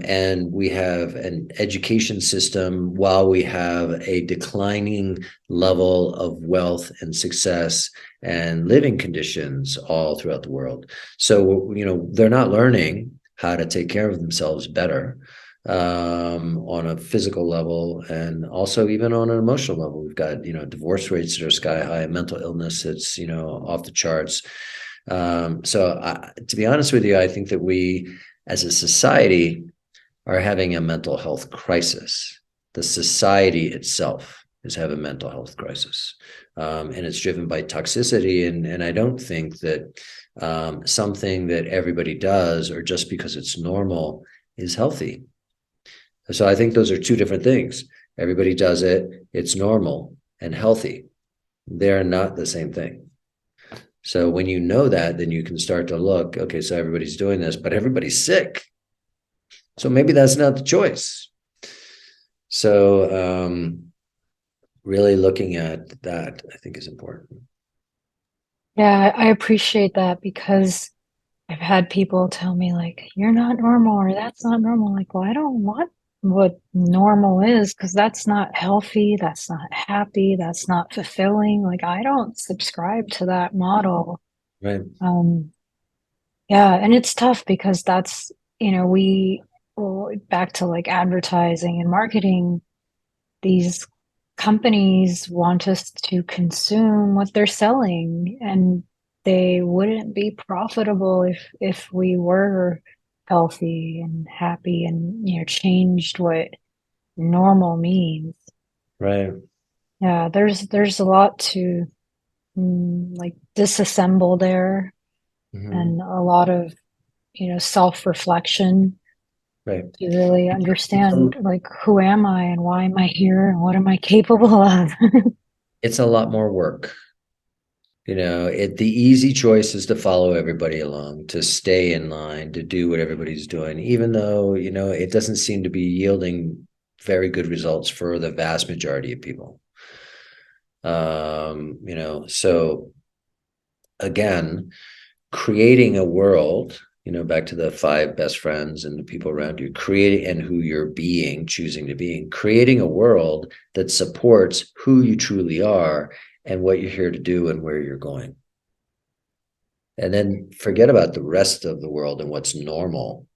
and we have an education system while we have a declining level of wealth and success and living conditions all throughout the world. So, they're not learning how to take care of themselves better on a physical level and also even on an emotional level. We've got, divorce rates that are sky high, mental illness that's, off the charts. To be honest with you, I think that we as a society are having a mental health crisis. The society itself is having a mental health crisis. And it's driven by toxicity. And I don't think that something that everybody does or just because it's normal is healthy. So I think those are two different things. Everybody does it, it's normal and healthy. They're not the same thing. So when you know that, then you can start to look, okay, so everybody's doing this, but everybody's sick. So maybe that's not the choice. So really looking at that, I think is important. Yeah, I appreciate that because I've had people tell me like, you're not normal or that's not normal. Like, well, I don't want what normal is because that's not healthy, that's not happy, that's not fulfilling. Like, I don't subscribe to that model. Right. Um, yeah, and it's tough because that's, well, back to like advertising and marketing, these companies want us to consume what they're selling, and they wouldn't be profitable if we were healthy and happy and changed what normal means. Right. Yeah, there's a lot to like disassemble there, Mm-hmm. and a lot of self-reflection Right. to really It's a, understand like who am I and why am I here and what am I capable of. it's a lot more work. The easy choice is to follow everybody along, to stay in line, to do what everybody's doing, even though, it doesn't seem to be yielding very good results for the vast majority of people. So again, creating a world back to the 5 best friends and the people around you, creating and who you're being, choosing to be, creating a world that supports who you truly are and what you're here to do and where you're going. And then forget about the rest of the world and what's normal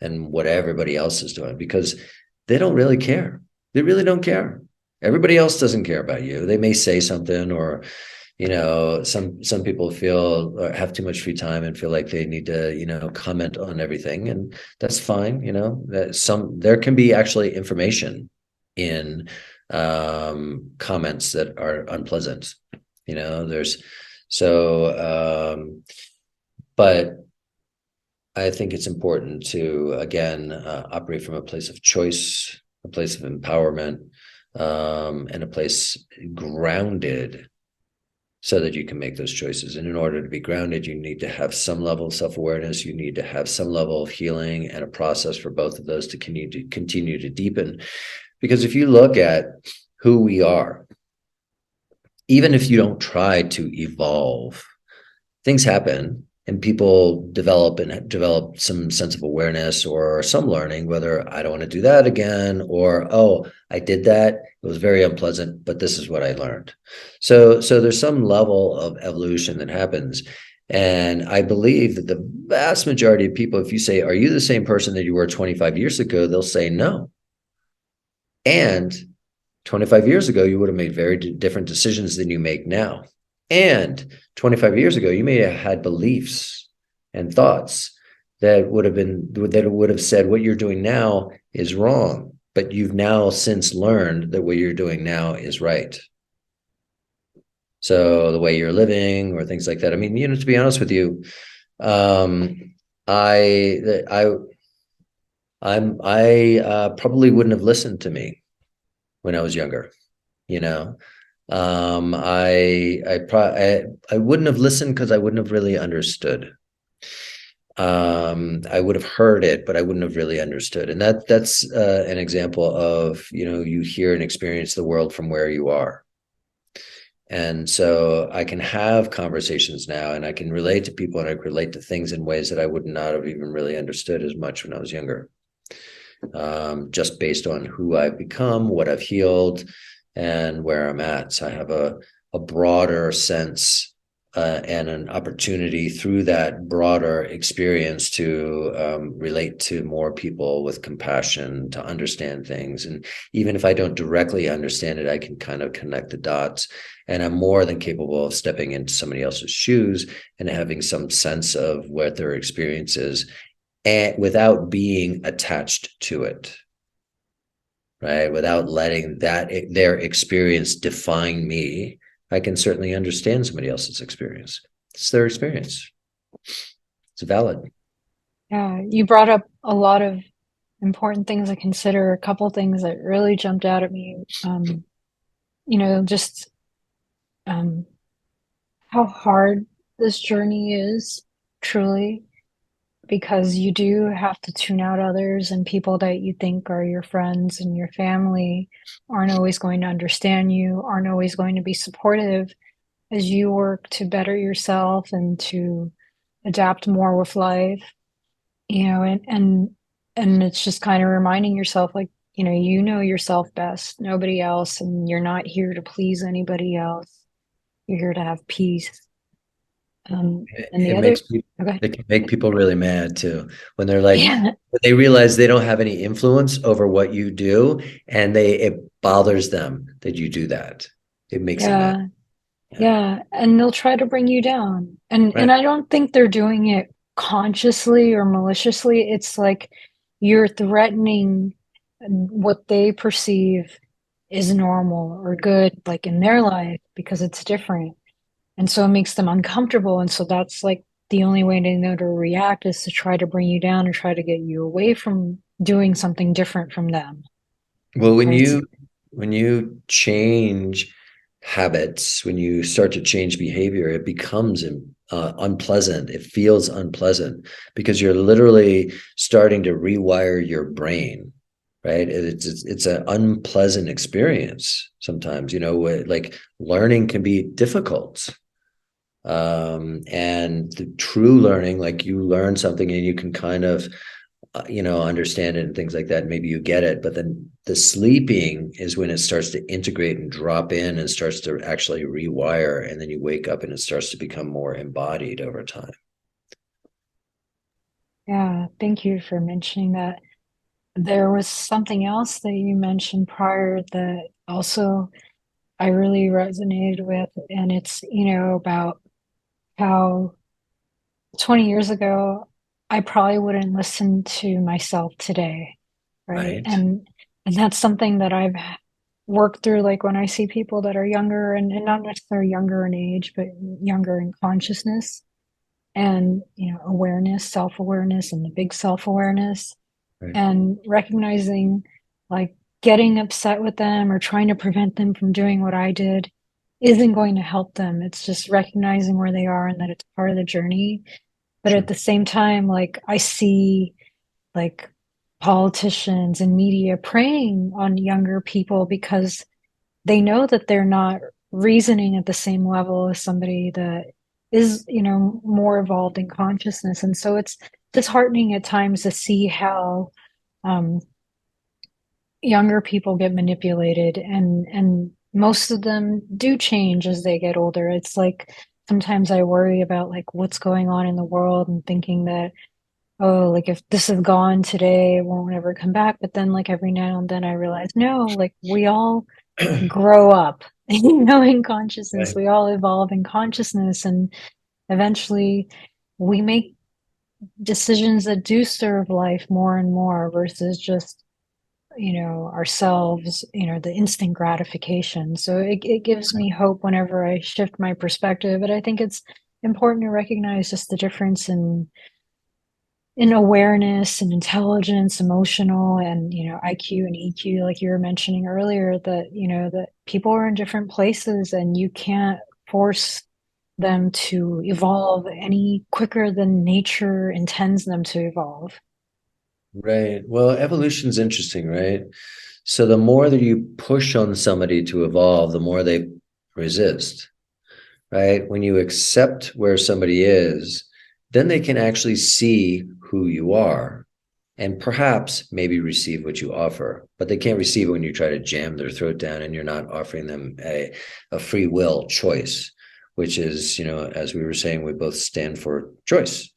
and what everybody else is doing, because they don't really care. They really don't care. Everybody else doesn't care about you. They may say something, or some people feel or have too much free time and feel like they need to comment on everything, and that's fine. That there can be actually information in comments that are unpleasant. There's so but I think it's important to, again, operate from a place of choice, a place of empowerment, and a place grounded so that you can make those choices. And in order to be grounded, you need to have some level of self-awareness. You need to have some level of healing and a process for both of those to continue to deepen. Because if you look at who we are, even if you don't try to evolve, things happen and people develop some sense of awareness or some learning, whether I don't want to do that again, or, oh, I did that, it was very unpleasant, but this is what I learned. So there's some level of evolution that happens. And I believe that the vast majority of people, if you say, are you the same person that you were 25 years ago? They'll say no. And 25 years ago, you would have made very different decisions than you make now. And 25 years ago, you may have had beliefs and thoughts that would have said what you're doing now is wrong, but you've now since learned that what you're doing now is right. So the way you're living or things like that. I mean, to be honest with you, I probably wouldn't have listened to me when I was younger. I wouldn't have listened because I wouldn't have really understood. I would have heard it, but I wouldn't have really understood. And that's an example of, you hear and experience the world from where you are. And so I can have conversations now, and I can relate to people, and I can relate to things in ways that I would not have even really understood as much when I was younger. Just based on who I've become, what I've healed, and where I'm at. So I have a broader sense and an opportunity through that broader experience to relate to more people with compassion, to understand things. And even if I don't directly understand it, I can kind of connect the dots. And I'm more than capable of stepping into somebody else's shoes and having some sense of what their experience is, and without being attached to it. Right? Without letting their experience define me, I can certainly understand somebody else's experience. It's their experience. It's valid. Yeah, you brought up a lot of important things to consider. A couple things that really jumped out at me. Just how hard this journey is, truly, because you do have to tune out others, and people that you think are your friends and your family aren't always going to understand you, aren't always going to be supportive as you work to better yourself and to adapt more with life. And it's just kind of reminding yourself, like, yourself best, nobody else, and you're not here to please anybody else. You're here to have peace. And the It other, makes people, okay. it can make people really mad too, when they're like, Yeah, when they realize they don't have any influence over what you do, and it bothers them that you do that. It makes them mad. yeah, Yeah. yeah. And they'll try to bring you down. And Right. I don't think they're doing it consciously or maliciously. It's like you're threatening what they perceive is normal or good, like in their life, because it's different. And so it makes them uncomfortable. And so that's like the only way they know to react is to try to bring you down and try to get you away from doing something different from them. Well, when Right? you change habits, when you start to change behavior, it becomes unpleasant. It feels unpleasant because you're literally starting to rewire your brain, right? It's an unpleasant experience sometimes. Like learning can be difficult. And the true learning, like you learn something and you can kind of understand it and things like that. Maybe you get it, but then the sleeping is when it starts to integrate and drop in and starts to actually rewire. And then you wake up and it starts to become more embodied over time. Yeah, thank you for mentioning that. There was something else that you mentioned prior that also I really resonated with, and it's, about how 20 years ago, I probably wouldn't listen to myself today, right? Right. And that's something that I've worked through, like when I see people that are younger and not necessarily younger in age, but younger in consciousness and, awareness, self-awareness, and the big self-awareness, Right. and recognizing like getting upset with them or trying to prevent them from doing what I did isn't going to help them. It's just recognizing where they are and that it's part of the journey. But at Sure. the same time, like I see like politicians and media preying on younger people because they know that they're not reasoning at the same level as somebody that is, more evolved in consciousness. And so it's disheartening at times to see how um, younger people get manipulated, and most of them do change as they get older. It's like sometimes I worry about like what's going on in the world and thinking that, oh, like if this is gone today, it won't ever come back. But then like every now and then I realize, no, like we all grow up, in consciousness. Right. We all evolve in consciousness, and eventually we make decisions that do serve life more and more versus just, ourselves, the instant gratification. So it gives me hope whenever I shift my perspective. But I think it's important to recognize just the difference in awareness and intelligence, emotional and, IQ and EQ, like you were mentioning earlier, that, that people are in different places and you can't force them to evolve any quicker than nature intends them to evolve. Right. Well, evolution's interesting, right? So the more that you push on somebody to evolve, the more they resist, right? When you accept where somebody is, then they can actually see who you are and perhaps maybe receive what you offer. But they can't receive it when you try to jam their throat down and you're not offering them a free will choice, which is, as we were saying, we both stand for choice,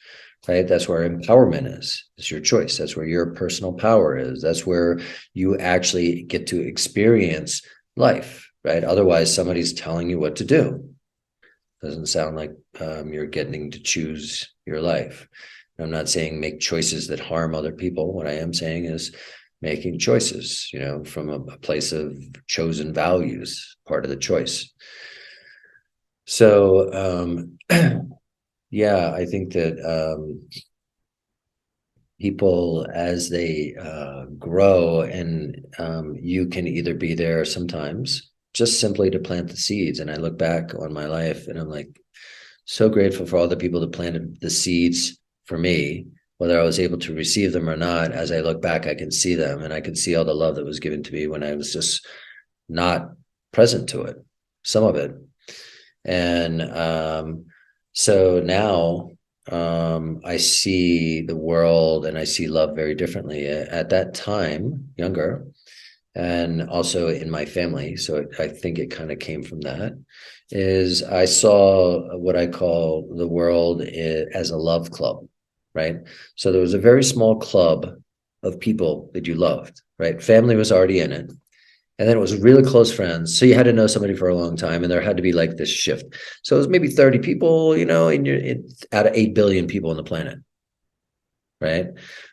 right? That's where empowerment is. It's your choice. That's where your personal power is. That's where you actually get to experience life, right? Otherwise, somebody's telling you what to do. Doesn't sound like you're getting to choose your life. I'm not saying make choices that harm other people. What I am saying is making choices, from a place of chosen values, part of the choice. So, yeah, I think that people, as they grow, and you can either be there sometimes just simply to plant the seeds. And I look back on my life and I'm like, so grateful for all the people that planted the seeds for me, whether I was able to receive them or not. As I look back, I can see them and I can see all the love that was given to me when I was just not present to it, some of it. And so now I see the world and I see love very differently. At that time, younger, and also in my family. So I think it kind of came from that. Is I saw what I call the world as a love club, right? So there was a very small club of people that you loved, right? Family was already in it. And then it was really close friends. So you had to know somebody for a long time, and there had to be like this shift. So it was maybe 30 people, out of 8 billion people on the planet, right?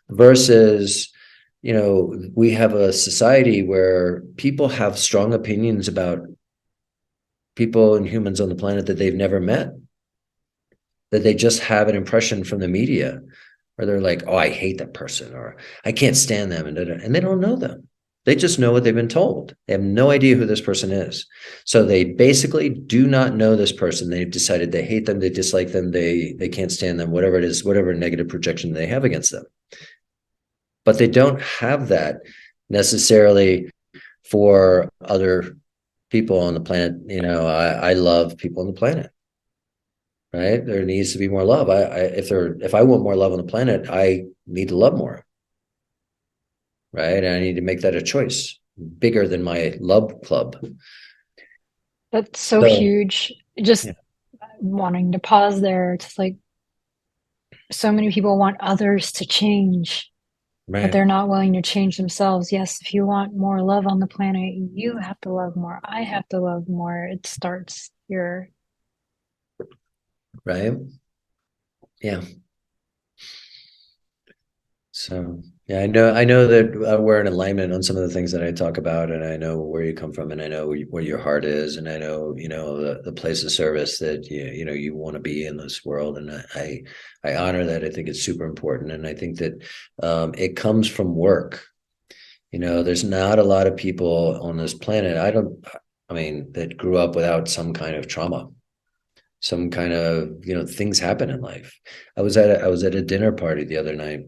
Versus, we have a society where people have strong opinions about people and humans on the planet that they've never met, that they just have an impression from the media, or they're like, oh, I hate that person, or I can't stand them, and they don't know them. They just know what they've been told. They have no idea who this person is. So they basically do not know this person. They've decided they hate them, they dislike them, they can't stand them, whatever it is, whatever negative projection they have against them. But they don't have that necessarily for other people on the planet. I love people on the planet, right? There needs to be more love. If I want more love on the planet, I need to love more, right? And I need to make that a choice bigger than my love club. That's so So, huge. Just yeah, wanting to pause there. It's like so many people want others to change, but right, they're not willing to change themselves. Yes, if you want more love on the planet, you have to love more. I have to love more. It starts here. right, yeah. So yeah, I know that we're in alignment on some of the things that I talk about, and I know where you come from, and I know where your heart is, and I know the place of service that you want to be in this world, and I honor that. I think it's super important, and I think that it comes from work. There's not a lot of people on this planet. I mean, that grew up without some kind of trauma, some kind of things happen in life. I was at a dinner party the other night.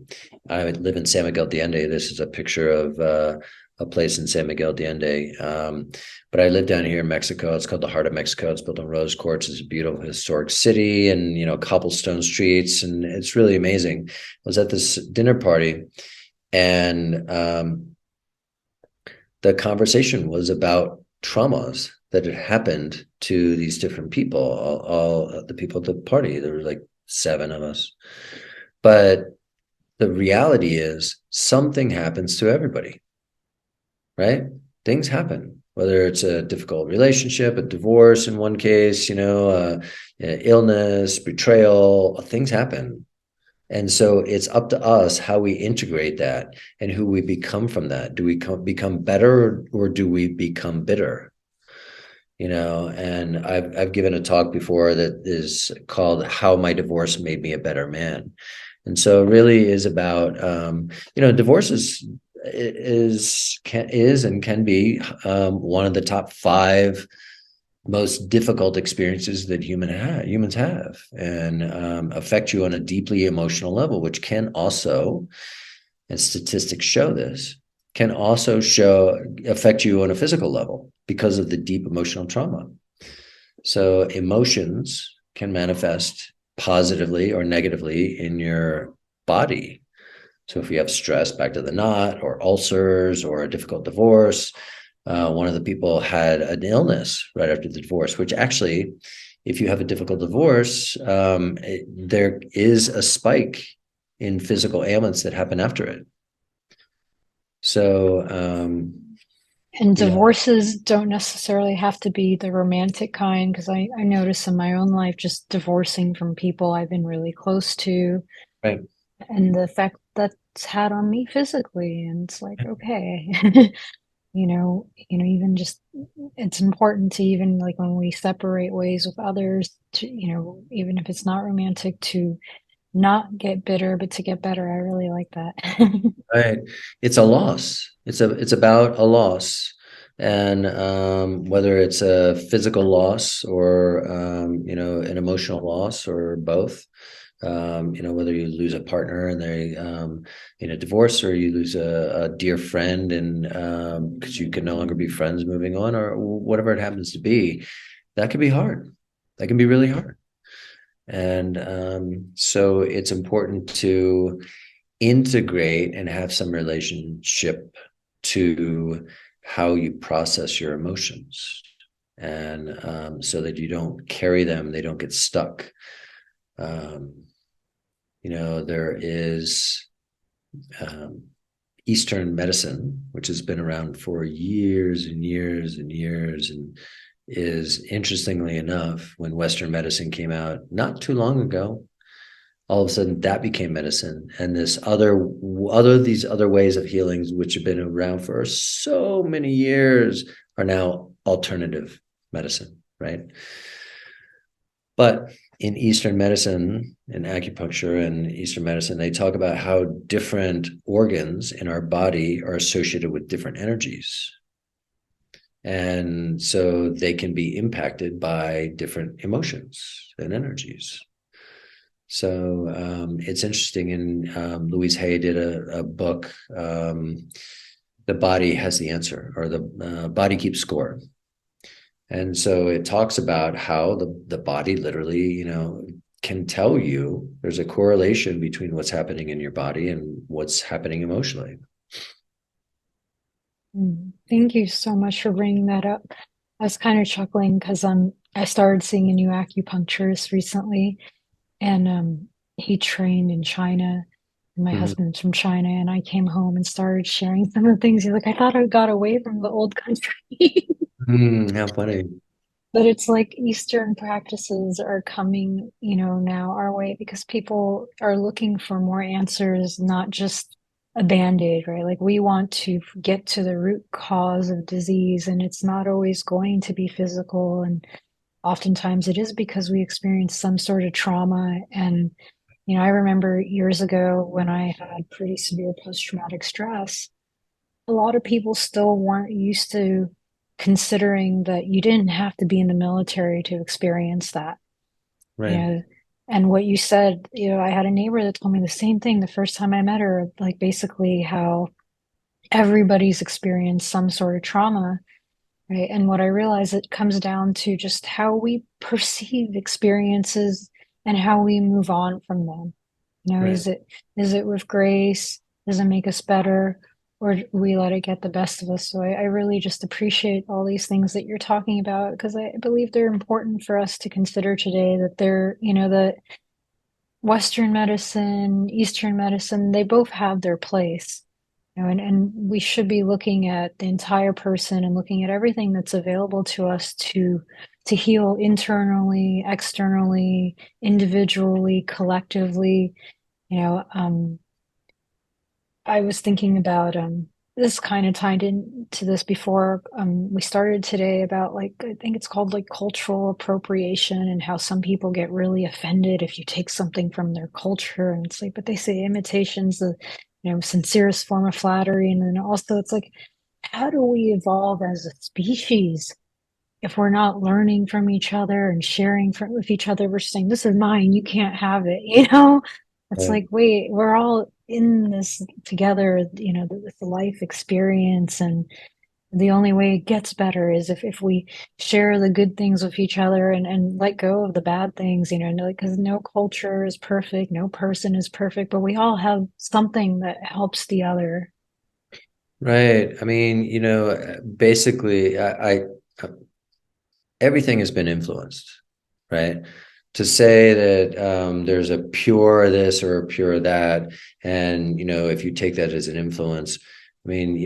I live in San Miguel de Allende. This is a picture of a place in San Miguel de Allende. But I live down here in Mexico. It's called the Heart of Mexico. It's built on rose quartz. It's a beautiful historic city, and cobblestone streets, and it's really amazing. I was at this dinner party, and the conversation was about traumas that had happened to these different people, all the people at the party. There were like 7 of us. But the reality is something happens to everybody, right? Things happen, whether it's a difficult relationship, a divorce in one case, illness, betrayal, things happen. And so it's up to us how we integrate that and who we become from that. Do we become better, or do we become bitter? And I've given a talk before that is called "How My Divorce Made Me a Better Man." And so it really is about divorce is and can be one of the top 5 most difficult experiences that humans have, and affect you on a deeply emotional level, which can also, and statistics show this, can also affect you on a physical level because of the deep emotional trauma. So emotions can manifest positively or negatively in your body. So if you have stress, back to the knot, or ulcers, or a difficult divorce, one of the people had an illness right after the divorce, which actually, if you have a difficult divorce, there is a spike in physical ailments that happen after it. So, And you know, divorces don't necessarily have to be the romantic kind, because I notice in my own life just divorcing from people I've been really close to, right, and the effect that's had on me physically. And it's like, okay, even just it's important to, even like when we separate ways with others, to, even if it's not romantic, to not get bitter, but to get better. I really like that. right. It's a loss. It's about a loss, and whether it's a physical loss, or an emotional loss, or both. Whether you lose a partner and they in a divorce, or you lose a dear friend, and because you can no longer be friends moving on, or whatever it happens to be, that can be hard. That can be really hard. And so it's important to integrate and have some relationship to how you process your emotions, and so that you don't carry them, they don't get stuck. um, there is um, Eastern medicine, which has been around for years and years and years, and is, interestingly enough, when Western medicine came out not too long ago, all of a sudden that became medicine, and these other ways of healings, which have been around for so many years, are now alternative medicine, right? But in Eastern medicine, in acupuncture and Eastern medicine, they talk about how different organs in our body are associated with different energies. And so they can be impacted by different emotions and energies. So it's interesting. And Louise Hay did a book, The Body Has the Answer, or The Body Keeps Score. And so it talks about how the body literally, can tell you there's a correlation between what's happening in your body and what's happening emotionally. Thank you so much for bringing that up. I was kind of chuckling because I started seeing a new acupuncturist recently, and he trained in China. And my Mhm. husband's from China, and I came home and started sharing some of the things. He's like, I thought I got away from the old country. How funny. But it's like Eastern practices are coming, now our way because people are looking for more answers, not just a band-aid, right? Like we want to get to the root cause of disease, and it's not always going to be physical. And oftentimes it is because we experience some sort of trauma. And, I remember years ago when I had pretty severe post-traumatic stress, a lot of people still weren't used to considering that you didn't have to be in the military to experience that, you Right. know. And what you said, I had a neighbor that told me the same thing the first time I met her, like basically how everybody's experienced some sort of trauma, right? And what I realize it comes down to just how we perceive experiences and how we move on from them. Right. Is it with grace? Does it make us better? Or do we let it get the best of us? So I really just appreciate all these things that you're talking about because I believe they're important for us to consider today, that they're, the Western medicine, Eastern medicine, they both have their place. And we should be looking at the entire person and looking at everything that's available to us to heal internally, externally, individually, collectively. You know, I was thinking about this kind of tied into this before we started today about like I think it's called like cultural appropriation and how some people get really offended if you take something from their culture and it's like but they say imitation's the sincerest form of flattery and then also it's like how do we evolve as a species if we're not learning from each other and sharing with each other, we're saying, this is mine, you can't have it, It's Right. like, wait, we're all in this together, this life experience. And the only way it gets better is if we share the good things with each other and let go of the bad things, because no culture is perfect, no person is perfect, but we all have something that helps the other. Right. I mean, basically, everything has been influenced, right? To say that there's a pure this or a pure that, and if you take that as an influence, I mean,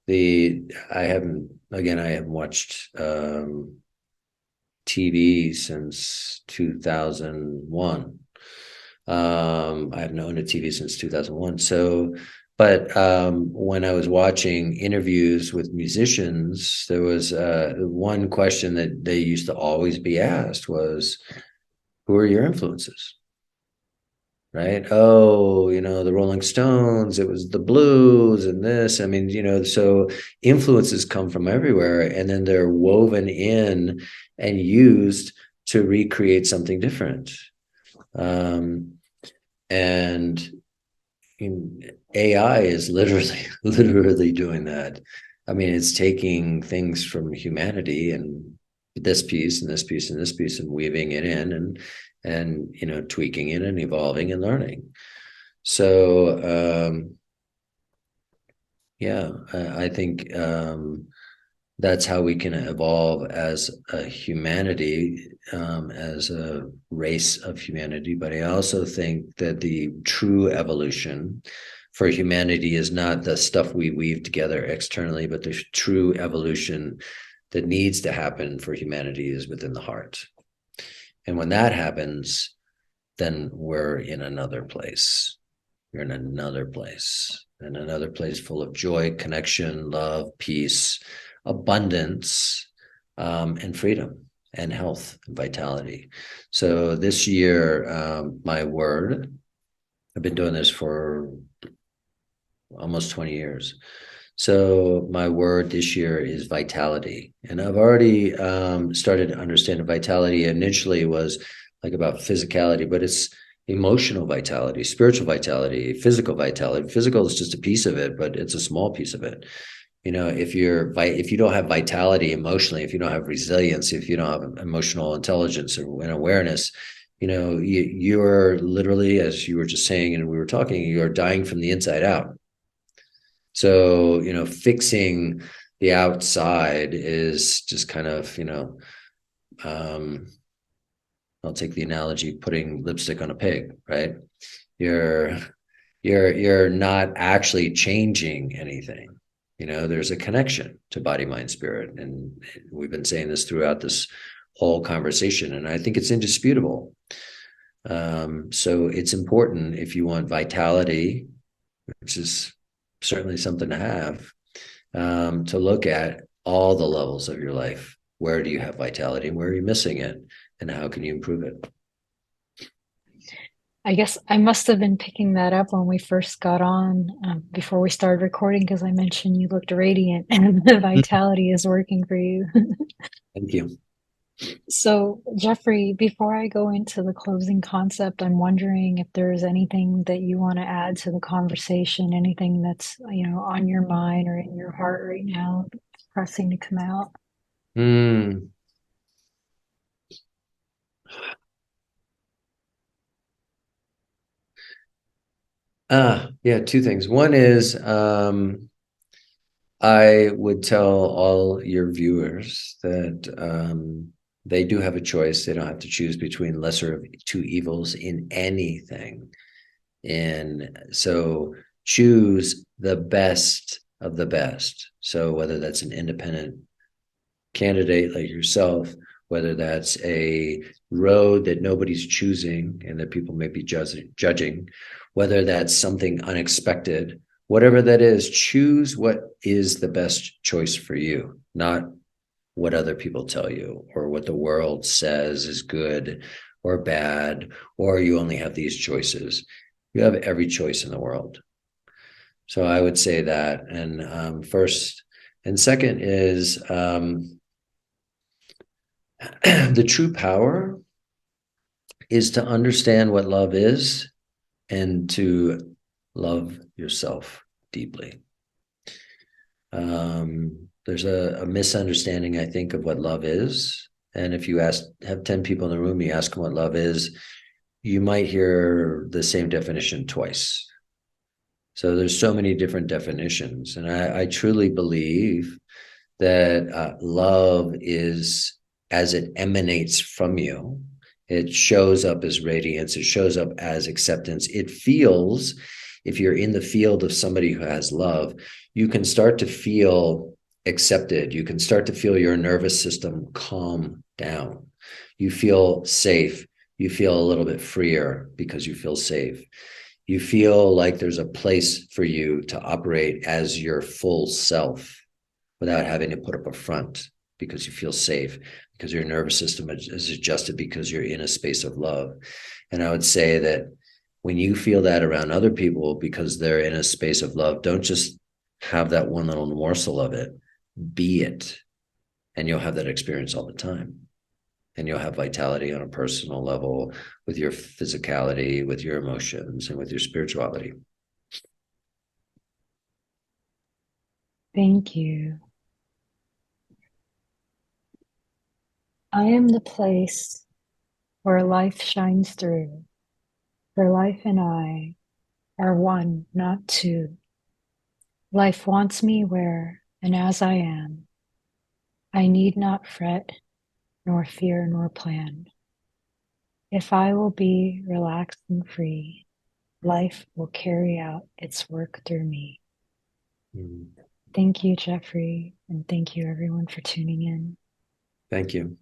the I haven't watched TV since 2001. I've known a TV since 2001. So, but when I was watching interviews with musicians, there was one question that they used to always be asked was, "Who are your influences?" Right? Oh, the Rolling Stones, it was the blues and this. I mean, so influences come from everywhere, and then they're woven in and used to recreate something different. Um, and AI is literally literally doing that. I mean, it's taking things from humanity and this piece and this piece and this piece and weaving it in and tweaking it and evolving and learning. So yeah, I think that's how we can evolve as a humanity, as a race of humanity. But I also think that the true evolution for humanity is not the stuff we weave together externally, but the true evolution that needs to happen for humanity is within the heart. And when that happens, then we're in another place. You're in another place full of joy, connection, love, peace, abundance, and freedom and health and vitality. So this year, my word, I've been doing this for almost 20 years. So my word this year is vitality. And I've already started to understand vitality. Initially was like about physicality, but it's emotional vitality, spiritual vitality, physical vitality. Physical is just a piece of it, but it's a small piece of it. if you don't have vitality emotionally, if you don't have resilience, if you don't have emotional intelligence and awareness, you're literally, as you were just saying and we were talking, you're dying from the inside out. So, fixing the outside is just kind of, um, I'll take the analogy, putting lipstick on a pig, right? You're you're not actually changing anything. There's a connection to body, mind, spirit. And we've been saying this throughout this whole conversation, and I think it's indisputable. So it's important if you want vitality, which is certainly something to have, to look at all the levels of your life. Where do you have vitality? Where are you missing it? And how can you improve it? I guess I must have been picking that up when we first got on, before we started recording, because I mentioned you looked radiant and the vitality is working for you. Thank you. So, Jeffrey, before I go into the closing concept, I'm wondering if there's anything that you want to add to the conversation, anything that's, on your mind or in your heart right now, pressing to come out. Mm. Yeah, two things. One is I would tell all your viewers that they do have a choice. They don't have to choose between lesser of two evils in anything. And so choose the best of the best. So whether that's an independent candidate like yourself, whether that's a road that nobody's choosing and that people may be judging, whether that's something unexpected, whatever that is, choose what is the best choice for you, not what other people tell you or what the world says is good or bad, or you only have these choices. You have every choice in the world. So I would say that. And first, and second is the true power is to understand what love is and to love yourself deeply. There's a misunderstanding, I think, of what love is. And if you have 10 people in the room, you ask them what love is, you might hear the same definition twice. So there's so many different definitions. And I truly believe that love is, as it emanates from you, it shows up as radiance, it shows up as acceptance. It feels, if you're in the field of somebody who has love, you can start to feel accepted. You can start to feel your nervous system calm down. You feel safe. You feel a little bit freer because you feel safe. You feel like there's a place for you to operate as your full self without having to put up a front, because you feel safe, because your nervous system is adjusted, because you're in a space of love. And I would say that when you feel that around other people because they're in a space of love, don't just have that one little morsel of it, be it. And you'll have that experience all the time. And you'll have vitality on a personal level with your physicality, with your emotions, and with your spirituality. Thank you. I am the place where life shines through, where life and I are one, not two. Life wants me where and as I am. I need not fret, nor fear, nor plan. If I will be relaxed and free, life will carry out its work through me. Mm. Thank you, Jeffrey, and thank you, everyone, for tuning in. Thank you.